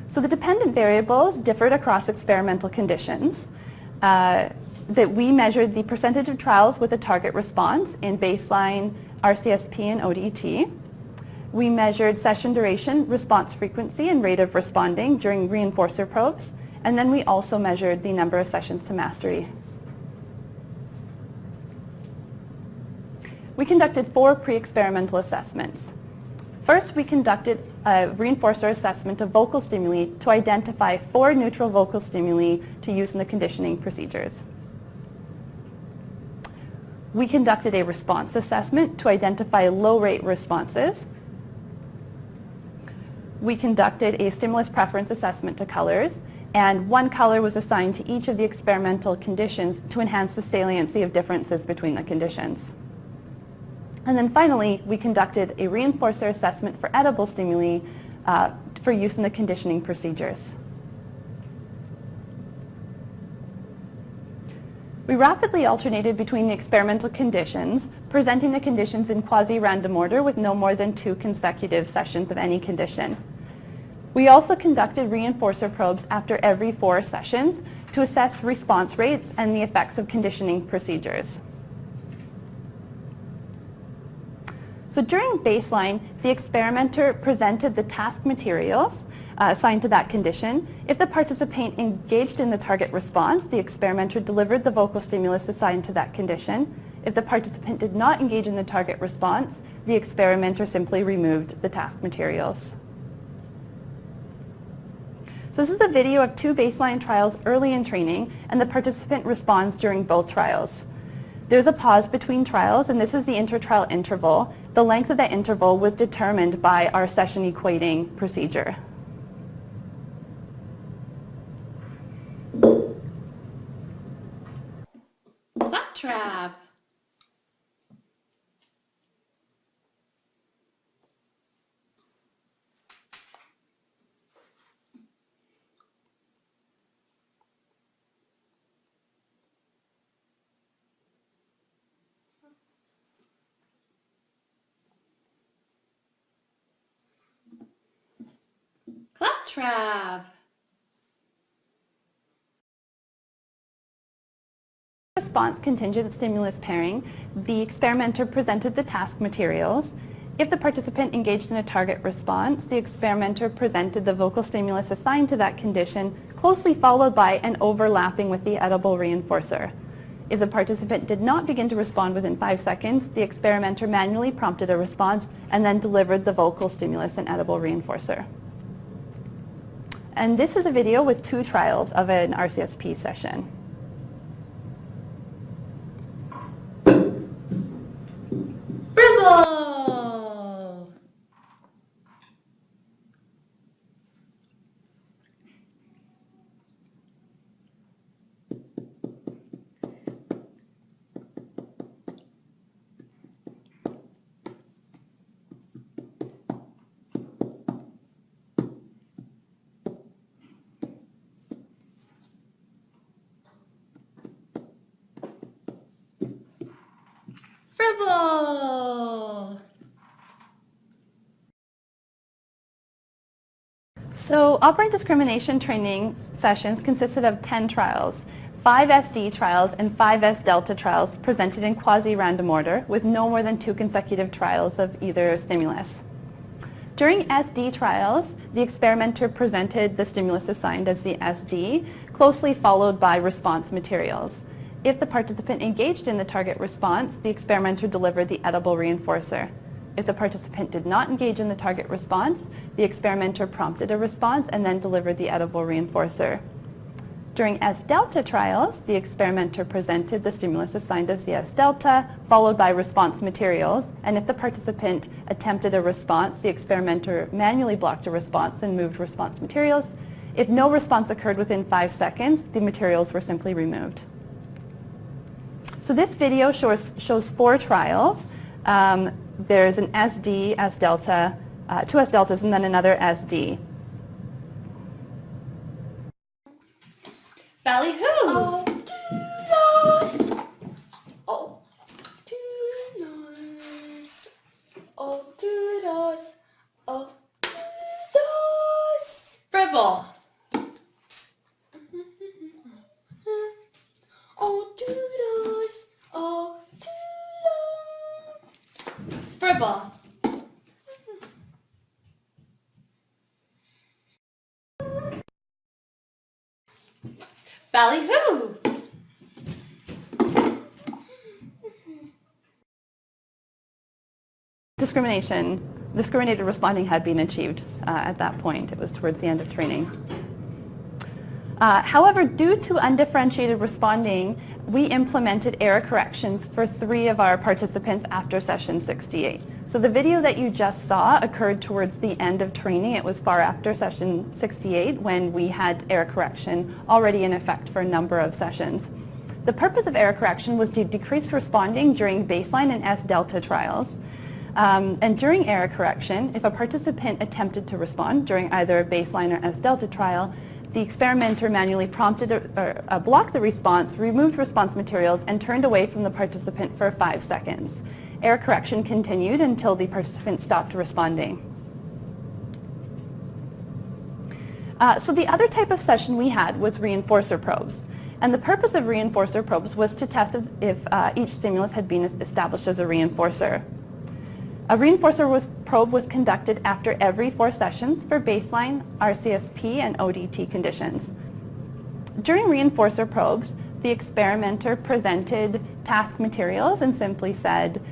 So the dependent variables differed across experimental conditions. That we measured the percentage of trials with a target response in baseline RCSP and ODT. We measured session duration, response frequency, and rate of responding during reinforcer probes. And then we also measured the number of sessions to mastery. We conducted 4 pre-experimental assessments. First, we conducted a reinforcer assessment of vocal stimuli to identify 4 neutral vocal stimuli to use in the conditioning procedures. We conducted a response assessment to identify low-rate responses. We conducted a stimulus preference assessment to colors, and 1 color was assigned to each of the experimental conditions to enhance the saliency of differences between the conditions. And then finally, we conducted a reinforcer assessment for edible stimuli for use in the conditioning procedures. We rapidly alternated between the experimental conditions, presenting the conditions in quasi-random order with no more than 2 consecutive sessions of any condition. We also conducted reinforcer probes after every 4 sessions to assess response rates and the effects of conditioning procedures. So during baseline, the experimenter presented the task materials assigned to that condition. If the participant engaged in the target response, the experimenter delivered the vocal stimulus assigned to that condition. If the participant did not engage in the target response, the experimenter simply removed the task materials. So this is a video of 2 baseline trials early in training, and the participant responds during both trials. There's a pause between trials, and this is the intertrial interval. The length of that interval was determined by our session equating procedure. Claptrap. Claptrap. Response contingent stimulus pairing, the experimenter presented the task materials. If the participant engaged in a target response, the experimenter presented the vocal stimulus assigned to that condition, closely followed by an overlapping with the edible reinforcer. If the participant did not begin to respond within 5 seconds, the experimenter manually prompted a response and then delivered the vocal stimulus and edible reinforcer. And this is a video with 2 trials of an RCSP session. Fribble. Fribble. So operant discrimination training sessions consisted of 10 trials, 5 SD trials and 5 S delta trials presented in quasi-random order with no more than 2 consecutive trials of either stimulus. During SD trials, the experimenter presented the stimulus assigned as the SD, closely followed by response materials. If the participant engaged in the target response, the experimenter delivered the edible reinforcer. If the participant did not engage in the target response, the experimenter prompted a response and then delivered the edible reinforcer. During S-delta trials, the experimenter presented the stimulus assigned as the S-delta, followed by response materials, and if the participant attempted a response, the experimenter manually blocked a response and moved response materials. If no response occurred within 5 seconds, the materials were simply removed. So this video shows 4 trials. There's an SD, S delta, 2 S deltas, and then another SD. Ballyhoo! Oh, doodles! Oh, doodles! Oh, doodles! Oh, doodles! Fribble! Oh, doodles! Oh, doodles! Fribble! Ballyhoo! Discrimination. Discriminated responding had been achieved at that point. It was towards the end of training. However, due to undifferentiated responding, we implemented error corrections for 3 of our participants after session 68. So the video that you just saw occurred towards the end of training. It was far after session 68 when we had error correction already in effect for a number of sessions. The purpose of error correction was to decrease responding during baseline and S delta trials. And during error correction, if a participant attempted to respond during either a baseline or S delta trial, the experimenter manually prompted or blocked the response, removed response materials, and turned away from the participant for 5 seconds. Error correction continued until the participant stopped responding. So the other type of session we had was reinforcer probes. And the purpose of reinforcer probes was to test if each stimulus had been established as a reinforcer. A reinforcer probe was conducted after every 4 sessions for baseline, RCSP, and ODT conditions. During reinforcer probes, the experimenter presented task materials and simply said,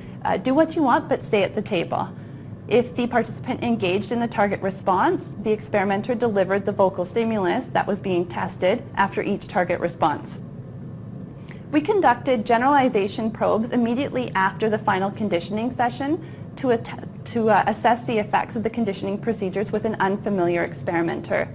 do what you want, but stay at the table. If the participant engaged in the target response, the experimenter delivered the vocal stimulus that was being tested after each target response. We conducted generalization probes immediately after the final conditioning session to assess the effects of the conditioning procedures with an unfamiliar experimenter.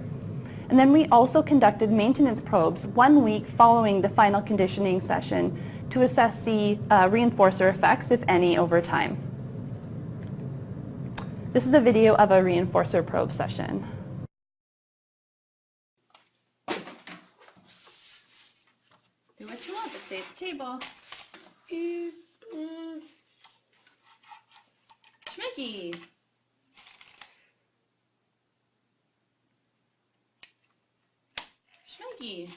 And then we also conducted maintenance probes 1 week following the final conditioning session to assess the reinforcer effects, if any, over time. This is a video of a reinforcer probe session. Do what you want, but stay at the table. Schmicky! Schmicky!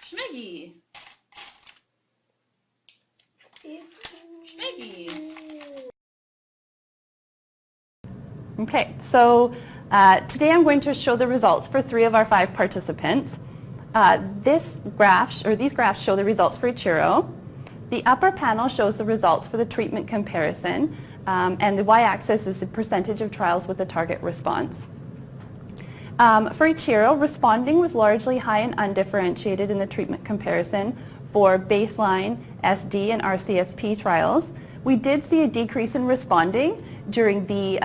Schmiggy! Schmiggy! Okay, so today I'm going to show the results for 3 of our 5 participants. These graphs show the results for Ichiro. The upper panel shows the results for the treatment comparison, and the y-axis is the percentage of trials with a target response. For Ichiro, responding was largely high and undifferentiated in the treatment comparison for baseline, SD, and RCSP trials. We did see a decrease in responding during the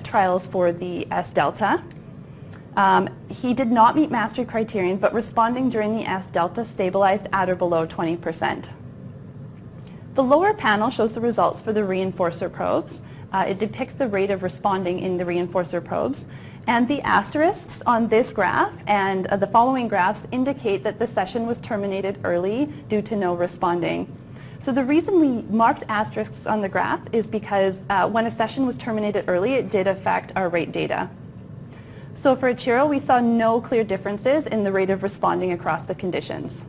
trials for the S delta. He did not meet mastery criterion, but responding during the S delta stabilized at or below 20%. The lower panel shows the results for the reinforcer probes. It depicts the rate of responding in the reinforcer probes. And the asterisks on this graph and the following graphs indicate that the session was terminated early due to no responding. So the reason we marked asterisks on the graph is because when a session was terminated early, it did affect our rate data. So for Ichiro, we saw no clear differences in the rate of responding across the conditions.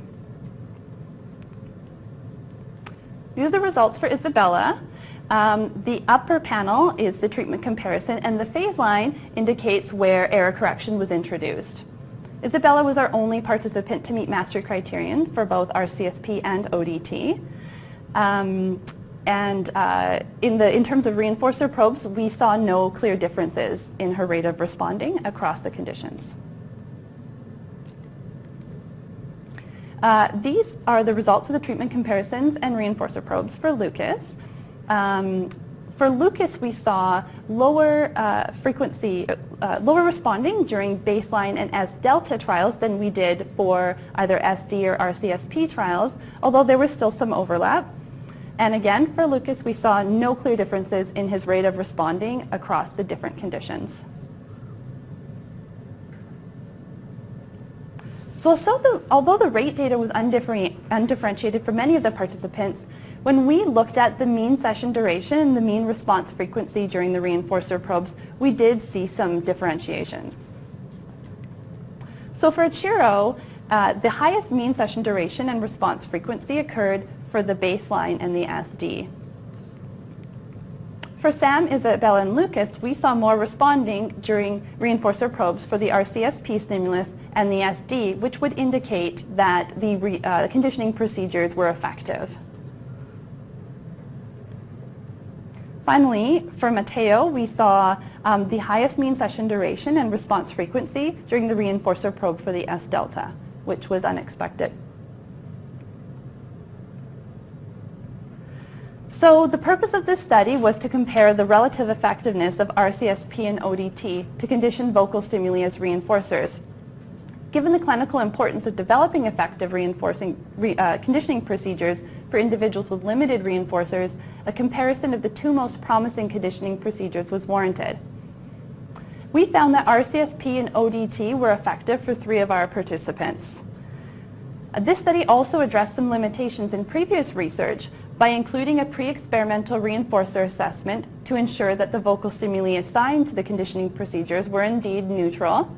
These are the results for Isabella. The upper panel is the treatment comparison, and the phase line indicates where error correction was introduced. Isabella was our only participant to meet mastery criterion for both RCSP and ODT. In terms of reinforcer probes, we saw no clear differences in her rate of responding across the conditions. These are the results of the treatment comparisons and reinforcer probes for Lucas. For Lucas, we saw lower lower responding during baseline and S delta trials than we did for either SD or RCSP trials, although there was still some overlap. And again, for Lucas, we saw no clear differences in his rate of responding across the different conditions. So although the rate data was undifferentiated for many of the participants, when we looked at the mean session duration and the mean response frequency during the reinforcer probes, we did see some differentiation. So for Chiro, the highest mean session duration and response frequency occurred for the baseline and the SD. For Sam, Isabel, and Lucas, we saw more responding during reinforcer probes for the RCSP stimulus and the SD, which would indicate that the conditioning procedures were effective. Finally, for Mateo, we saw the highest mean session duration and response frequency during the reinforcer probe for the S delta, which was unexpected. So the purpose of this study was to compare the relative effectiveness of RCSP and ODT to condition vocal stimuli as reinforcers. Given the clinical importance of developing effective conditioning procedures for individuals with limited reinforcers, a comparison of the two most promising conditioning procedures was warranted. We found that RCSP and ODT were effective for 3 of our participants. This study also addressed some limitations in previous research by including a pre-experimental reinforcer assessment to ensure that the vocal stimuli assigned to the conditioning procedures were indeed neutral.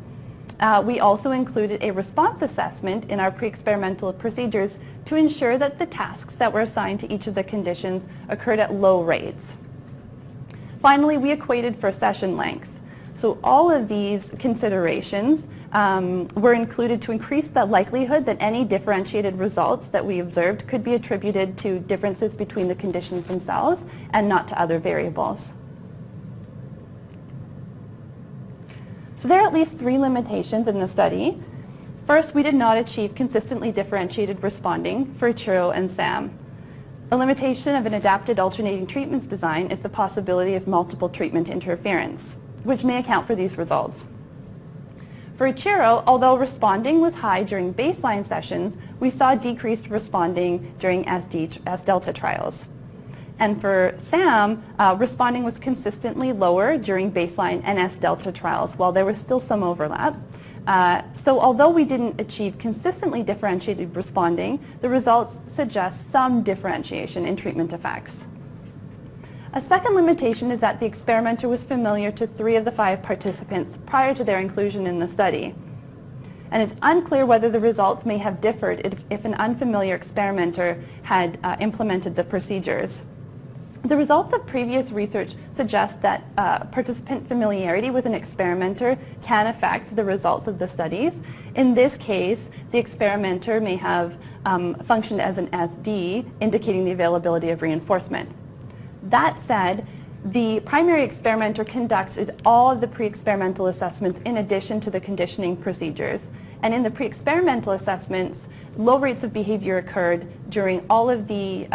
We also included a response assessment in our pre-experimental procedures to ensure that the tasks that were assigned to each of the conditions occurred at low rates. Finally, we equated for session length. So all of these considerations were included to increase the likelihood that any differentiated results that we observed could be attributed to differences between the conditions themselves and not to other variables. So there are at least 3 limitations in the study. First, we did not achieve consistently differentiated responding for Chiro and Sam. A limitation of an adapted alternating treatments design is the possibility of multiple treatment interference, which may account for these results. For Chiro, although responding was high during baseline sessions, we saw decreased responding during S delta trials. And for Sam, responding was consistently lower during baseline and S delta trials, while there was still some overlap. So although we didn't achieve consistently differentiated responding, the results suggest some differentiation in treatment effects. A second limitation is that the experimenter was familiar to 3 of the 5 participants prior to their inclusion in the study. And it's unclear whether the results may have differed if an unfamiliar experimenter had implemented the procedures. The results of previous research suggest that participant familiarity with an experimenter can affect the results of the studies. In this case, the experimenter may have functioned as an SD, indicating the availability of reinforcement. That said, the primary experimenter conducted all of the pre-experimental assessments in addition to the conditioning procedures. And in the pre-experimental assessments, low rates of behavior occurred during all of the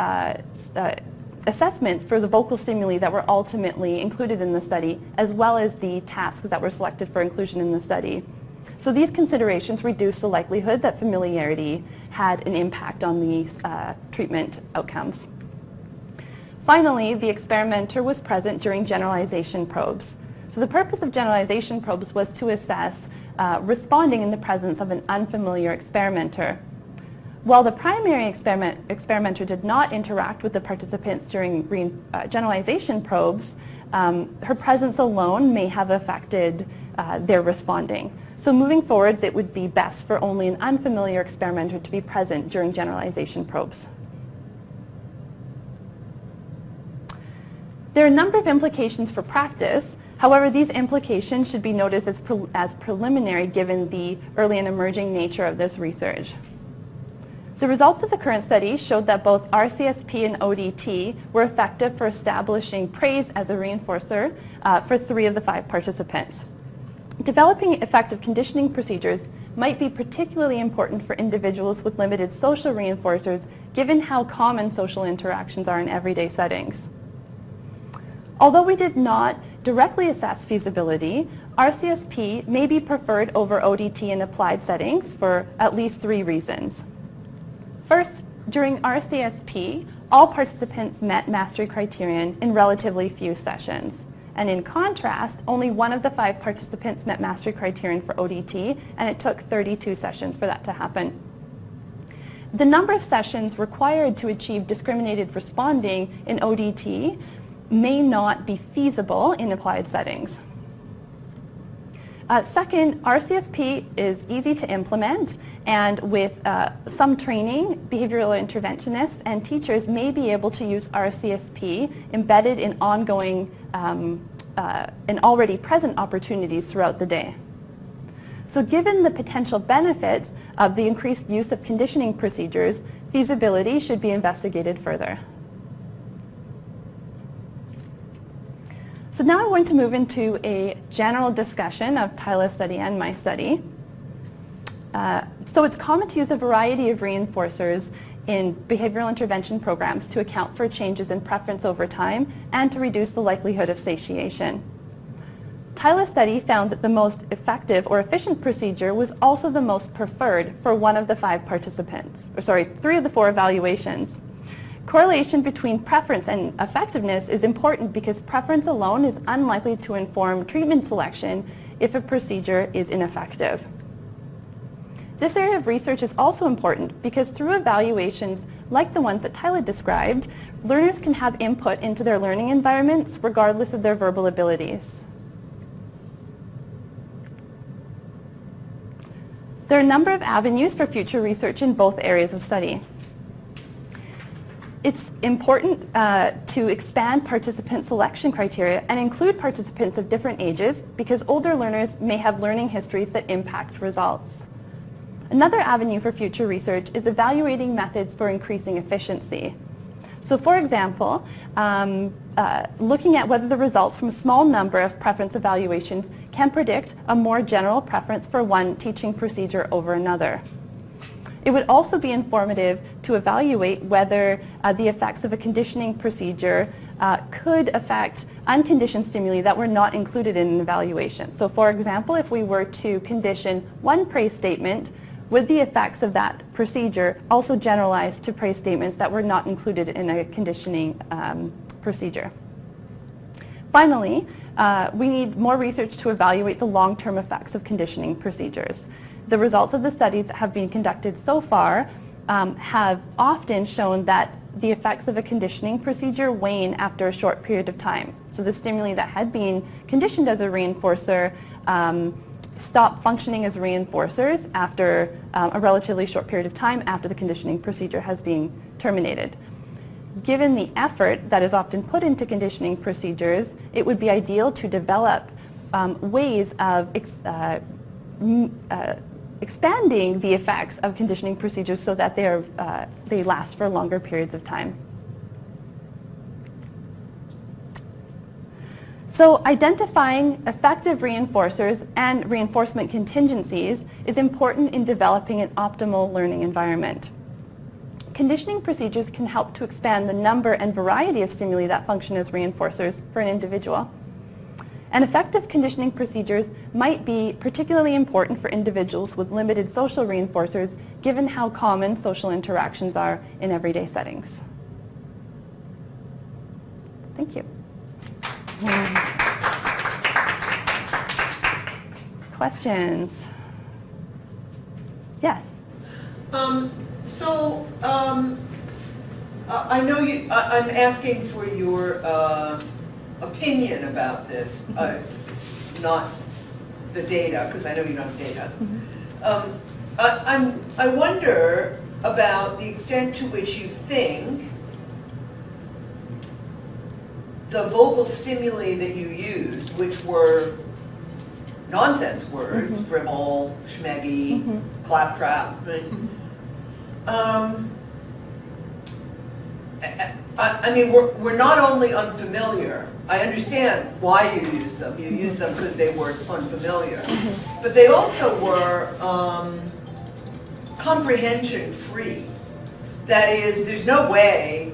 assessments for the vocal stimuli that were ultimately included in the study, as well as the tasks that were selected for inclusion in the study. So these considerations reduce the likelihood that familiarity had an impact on these treatment outcomes. Finally, the experimenter was present during generalization probes. So the purpose of generalization probes was to assess responding in the presence of an unfamiliar experimenter. While the primary experimenter did not interact with the participants during generalization probes, her presence alone may have affected their responding. So moving forwards, it would be best for only an unfamiliar experimenter to be present during generalization probes. There are a number of implications for practice. However, these implications should be noticed as preliminary given the early and emerging nature of this research. The results of the current study showed that both RCSP and ODT were effective for establishing praise as a reinforcer for 3 of the 5 participants. Developing effective conditioning procedures might be particularly important for individuals with limited social reinforcers, given how common social interactions are in everyday settings. Although we did not directly assess feasibility, RCSP may be preferred over ODT in applied settings for at least 3 reasons. First, during RCSP, all participants met mastery criterion in relatively few sessions. And in contrast, only 1 of the 5 participants met mastery criterion for ODT, and it took 32 sessions for that to happen. The number of sessions required to achieve discriminated responding in ODT may not be feasible in applied settings. Second, RCSP is easy to implement, and with some training, behavioral interventionists and teachers may be able to use RCSP embedded in ongoing and already present opportunities throughout the day. So given the potential benefits of the increased use of conditioning procedures, feasibility should be investigated further. So now I'm going to move into a general discussion of Tyla's study and my study. So it's common to use a variety of reinforcers in behavioral intervention programs to account for changes in preference over time and to reduce the likelihood of satiation. Tyla's study found that the most effective or efficient procedure was also the most preferred for 1 of the 5 participants, or 3 of the 4 evaluations. Correlation between preference and effectiveness is important because preference alone is unlikely to inform treatment selection if a procedure is ineffective. This area of research is also important because through evaluations like the ones that Tyla described, learners can have input into their learning environments regardless of their verbal abilities. There are a number of avenues for future research in both areas of study. It's important to expand participant selection criteria and include participants of different ages because older learners may have learning histories that impact results. Another avenue for future research is evaluating methods for increasing efficiency. So for example, looking at whether the results from a small number of preference evaluations can predict a more general preference for one teaching procedure over another. It would also be informative to evaluate whether the effects of a conditioning procedure could affect unconditioned stimuli that were not included in an evaluation. So for example, if we were to condition one praise statement, would the effects of that procedure also generalize to praise statements that were not included in a conditioning procedure? Finally, we need more research to evaluate the long-term effects of conditioning procedures. The results of the studies that have been conducted so far have often shown that the effects of a conditioning procedure wane after a short period of time. So the stimuli that had been conditioned as a reinforcer stop functioning as reinforcers after a relatively short period of time after the conditioning procedure has been terminated. Given the effort that is often put into conditioning procedures, it would be ideal to develop ways of expanding the effects of conditioning procedures so that they last for longer periods of time. So identifying effective reinforcers and reinforcement contingencies is important in developing an optimal learning environment. Conditioning procedures can help to expand the number and variety of stimuli that function as reinforcers for an individual. And effective conditioning procedures might be particularly important for individuals with limited social reinforcers, given how common social interactions are in everyday settings. Thank you. Questions? Yes. I know I'm asking for your opinion about this, not the data, because I know you don't have data. I wonder about the extent to which you think the vocal stimuli that you used, which were nonsense words, fribble, schmeggy, claptrap, I mean, we're not only unfamiliar. I understand why you use them. You use them because they were unfamiliar. But they also were comprehension-free. That is, there's no way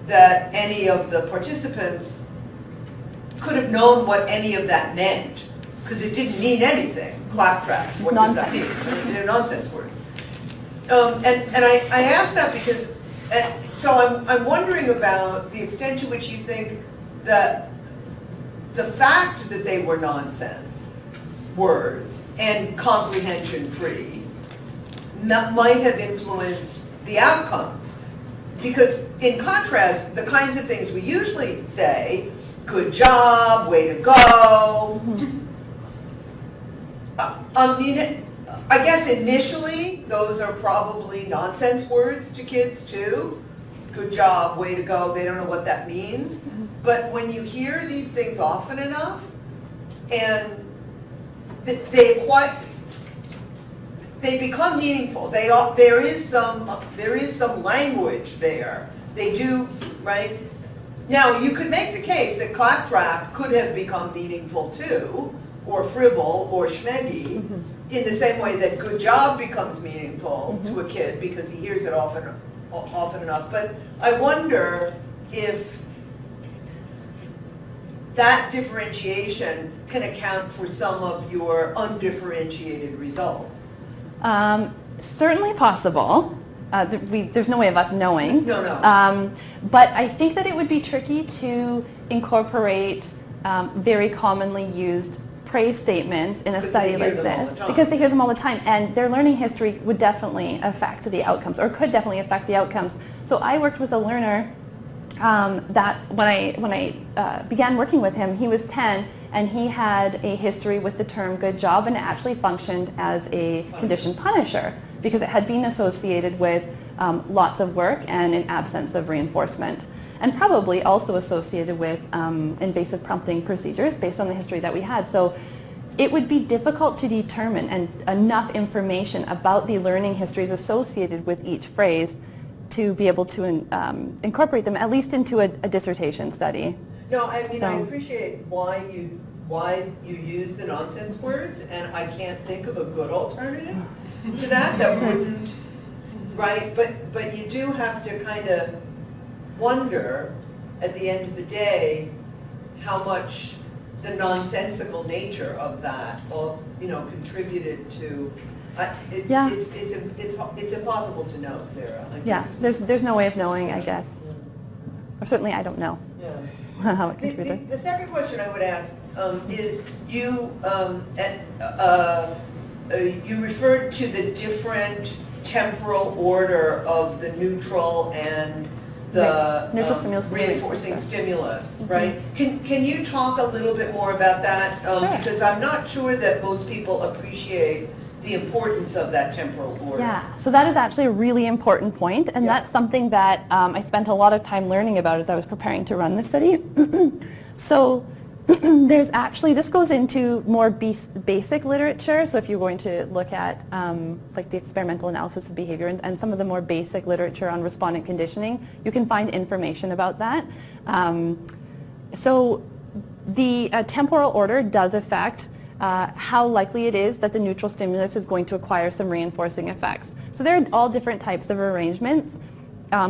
that any of the participants could have known what any of that meant, because it didn't mean anything. Claptrap, what does that mean? They're nonsense words. And I ask that because, so I'm wondering about the extent to which you think that the fact that they were nonsense words and comprehension free might have influenced the outcomes. Because in contrast, the kinds of things we usually say, good job, way to go. I mean, I guess initially, those are probably nonsense words to kids too. Good job, way to go, they don't know what that means. But when you hear these things often enough, and they become meaningful. There is some language there. They do, right? Now, you could make the case that claptrap could have become meaningful too, or fribble, or schmeggy, in the same way that good job becomes meaningful to a kid because he hears it often enough. But I wonder if that differentiation can account for some of your undifferentiated results. Certainly possible. There's no way of us knowing. No. But I think that it would be tricky to incorporate very commonly used praise statements in a study like this because they hear them all the time, and their learning history would definitely affect the outcomes, or could definitely affect the outcomes. So I worked with a learner that when I began working with him, he was 10, and he had a history with the term good job, and it actually functioned as a conditioned punisher because it had been associated with lots of work and an absence of reinforcement, and probably also associated with invasive prompting procedures based on the history that we had. So it would be difficult to determine and enough information about the learning histories associated with each phrase to be able to incorporate them at least into a dissertation study. No, I mean, I appreciate why you use the nonsense words, and I can't think of a good alternative to that wouldn't, right? But you do have to kind of wonder at the end of the day how much the nonsensical nature of that, contributed to. It's impossible to know, Sarah. Yeah, there's no way of knowing, I guess, or certainly I don't know. Yeah. How it contributed. The second question I would ask is you you referred to the different temporal order of the neutral and the neutral stimulus reinforcing stimulus, right? Can you talk a little bit more about that? Sure. Because I'm not sure that most people appreciate the importance of that temporal order. Yeah, so that is actually a really important point, and that's something that I spent a lot of time learning about as I was preparing to run this study. So there's actually, this goes into more basic literature, so if you're going to look at like the experimental analysis of behavior and some of the more basic literature on respondent conditioning, you can find information about that. So the temporal order does affect how likely it is that the neutral stimulus is going to acquire some reinforcing effects. So there are all different types of arrangements.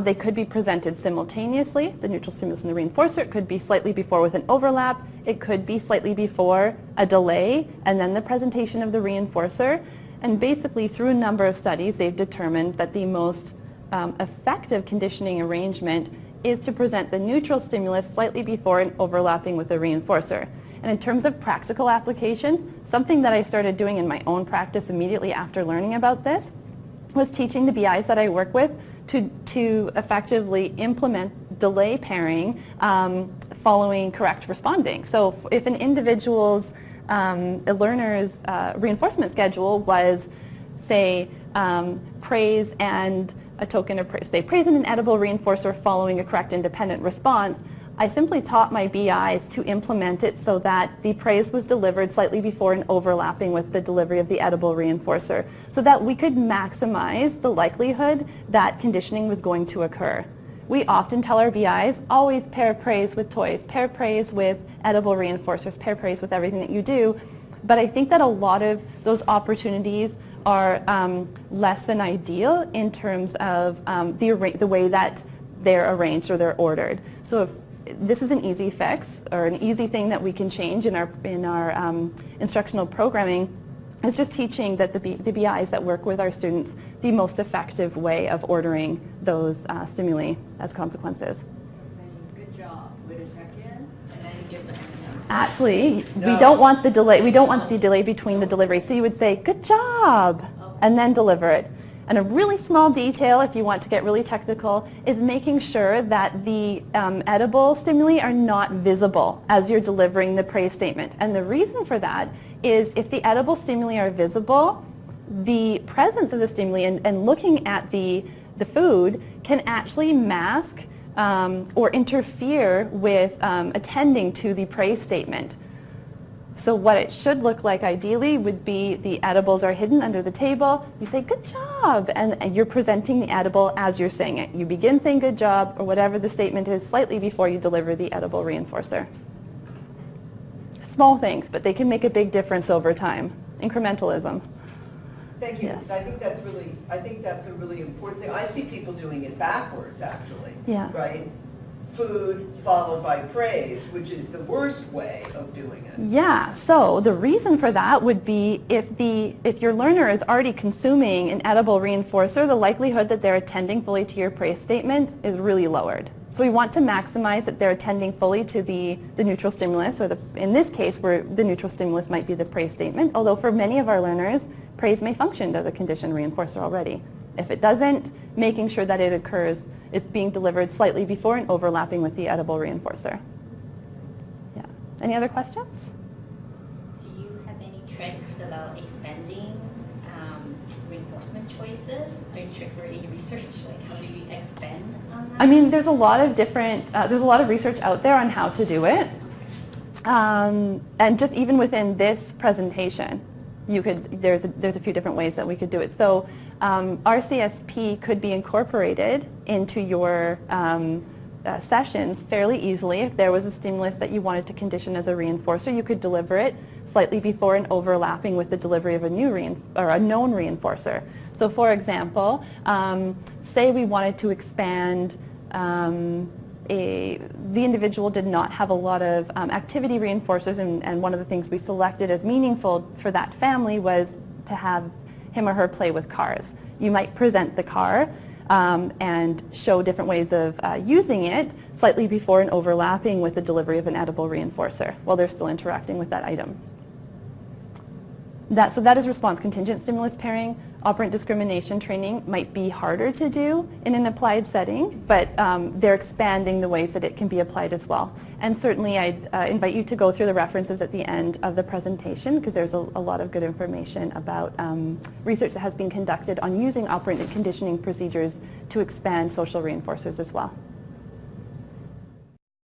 They could be presented simultaneously, the neutral stimulus and the reinforcer. It could be slightly before with an overlap. It could be slightly before a delay, and then the presentation of the reinforcer. And basically, through a number of studies, they've determined that the most effective conditioning arrangement is to present the neutral stimulus slightly before and overlapping with the reinforcer. And in terms of practical applications, something that I started doing in my own practice immediately after learning about this was teaching the BIs that I work with to effectively implement delay pairing following correct responding. So if an individual's, a learner's reinforcement schedule was, say, praise and a token of praise, say praise and an edible reinforcer following a correct independent response, I simply taught my BIs to implement it so that the praise was delivered slightly before and overlapping with the delivery of the edible reinforcer, so that we could maximize the likelihood that conditioning was going to occur. We often tell our BIs, always pair praise with toys, pair praise with edible reinforcers, pair praise with everything that you do. But I think that a lot of those opportunities are less than ideal in terms of the way that they're arranged or they're ordered. So this is an easy fix or an easy thing that we can change in our instructional programming, is just teaching that the BIs that work with our students the most effective way of ordering those stimuli as consequences. Good job. Wait a second, and then give the answer. Actually, No. we don't want the delay. We don't want the delay between the delivery. So you would say, "Good job," and then deliver it. And a really small detail, if you want to get really technical, is making sure that the edible stimuli are not visible as you're delivering the praise statement. And the reason for that is if the edible stimuli are visible, the presence of the stimuli and looking at the food can actually mask or interfere with attending to the praise statement. So what it should look like ideally would be the edibles are hidden under the table. You say, "Good job," and you're presenting the edible as you're saying it. You begin saying "good job" or whatever the statement is slightly before you deliver the edible reinforcer. Small things, but they can make a big difference over time. Incrementalism. Thank you. Yes. I think that's a really important thing. I see people doing it backwards, actually. Yeah. Right? Food followed by praise, which is the worst way of doing it. Yeah, so the reason for that would be if your learner is already consuming an edible reinforcer, the likelihood that they're attending fully to your praise statement is really lowered. So we want to maximize that they're attending fully to the neutral stimulus, or in this case where the neutral stimulus might be the praise statement, although for many of our learners, praise may function as a conditioned reinforcer already. If it doesn't, making sure that it occurs, it's being delivered slightly before and overlapping with the edible reinforcer. Yeah. Any other questions? Do you have any tricks about expanding reinforcement choices? Any tricks or any research? Like how do you expand on that? I mean, there's a lot of different, there's a lot of research out there on how to do it. And just even within this presentation, there's a few different ways that we could do it. So RCSP could be incorporated into your sessions fairly easily. If there was a stimulus that you wanted to condition as a reinforcer, you could deliver it slightly before and overlapping with the delivery of a known reinforcer. So for example, say we wanted to expand the individual did not have a lot of activity reinforcers, and one of the things we selected as meaningful for that family was to have him or her play with cars. You might present the car and show different ways of using it slightly before and overlapping with the delivery of an edible reinforcer while they're still interacting with that item. So that is response contingent stimulus pairing. Operant discrimination training might be harder to do in an applied setting, but they're expanding the ways that it can be applied as well. And certainly I'd invite you to go through the references at the end of the presentation, because there's a lot of good information about research that has been conducted on using operant and conditioning procedures to expand social reinforcers as well.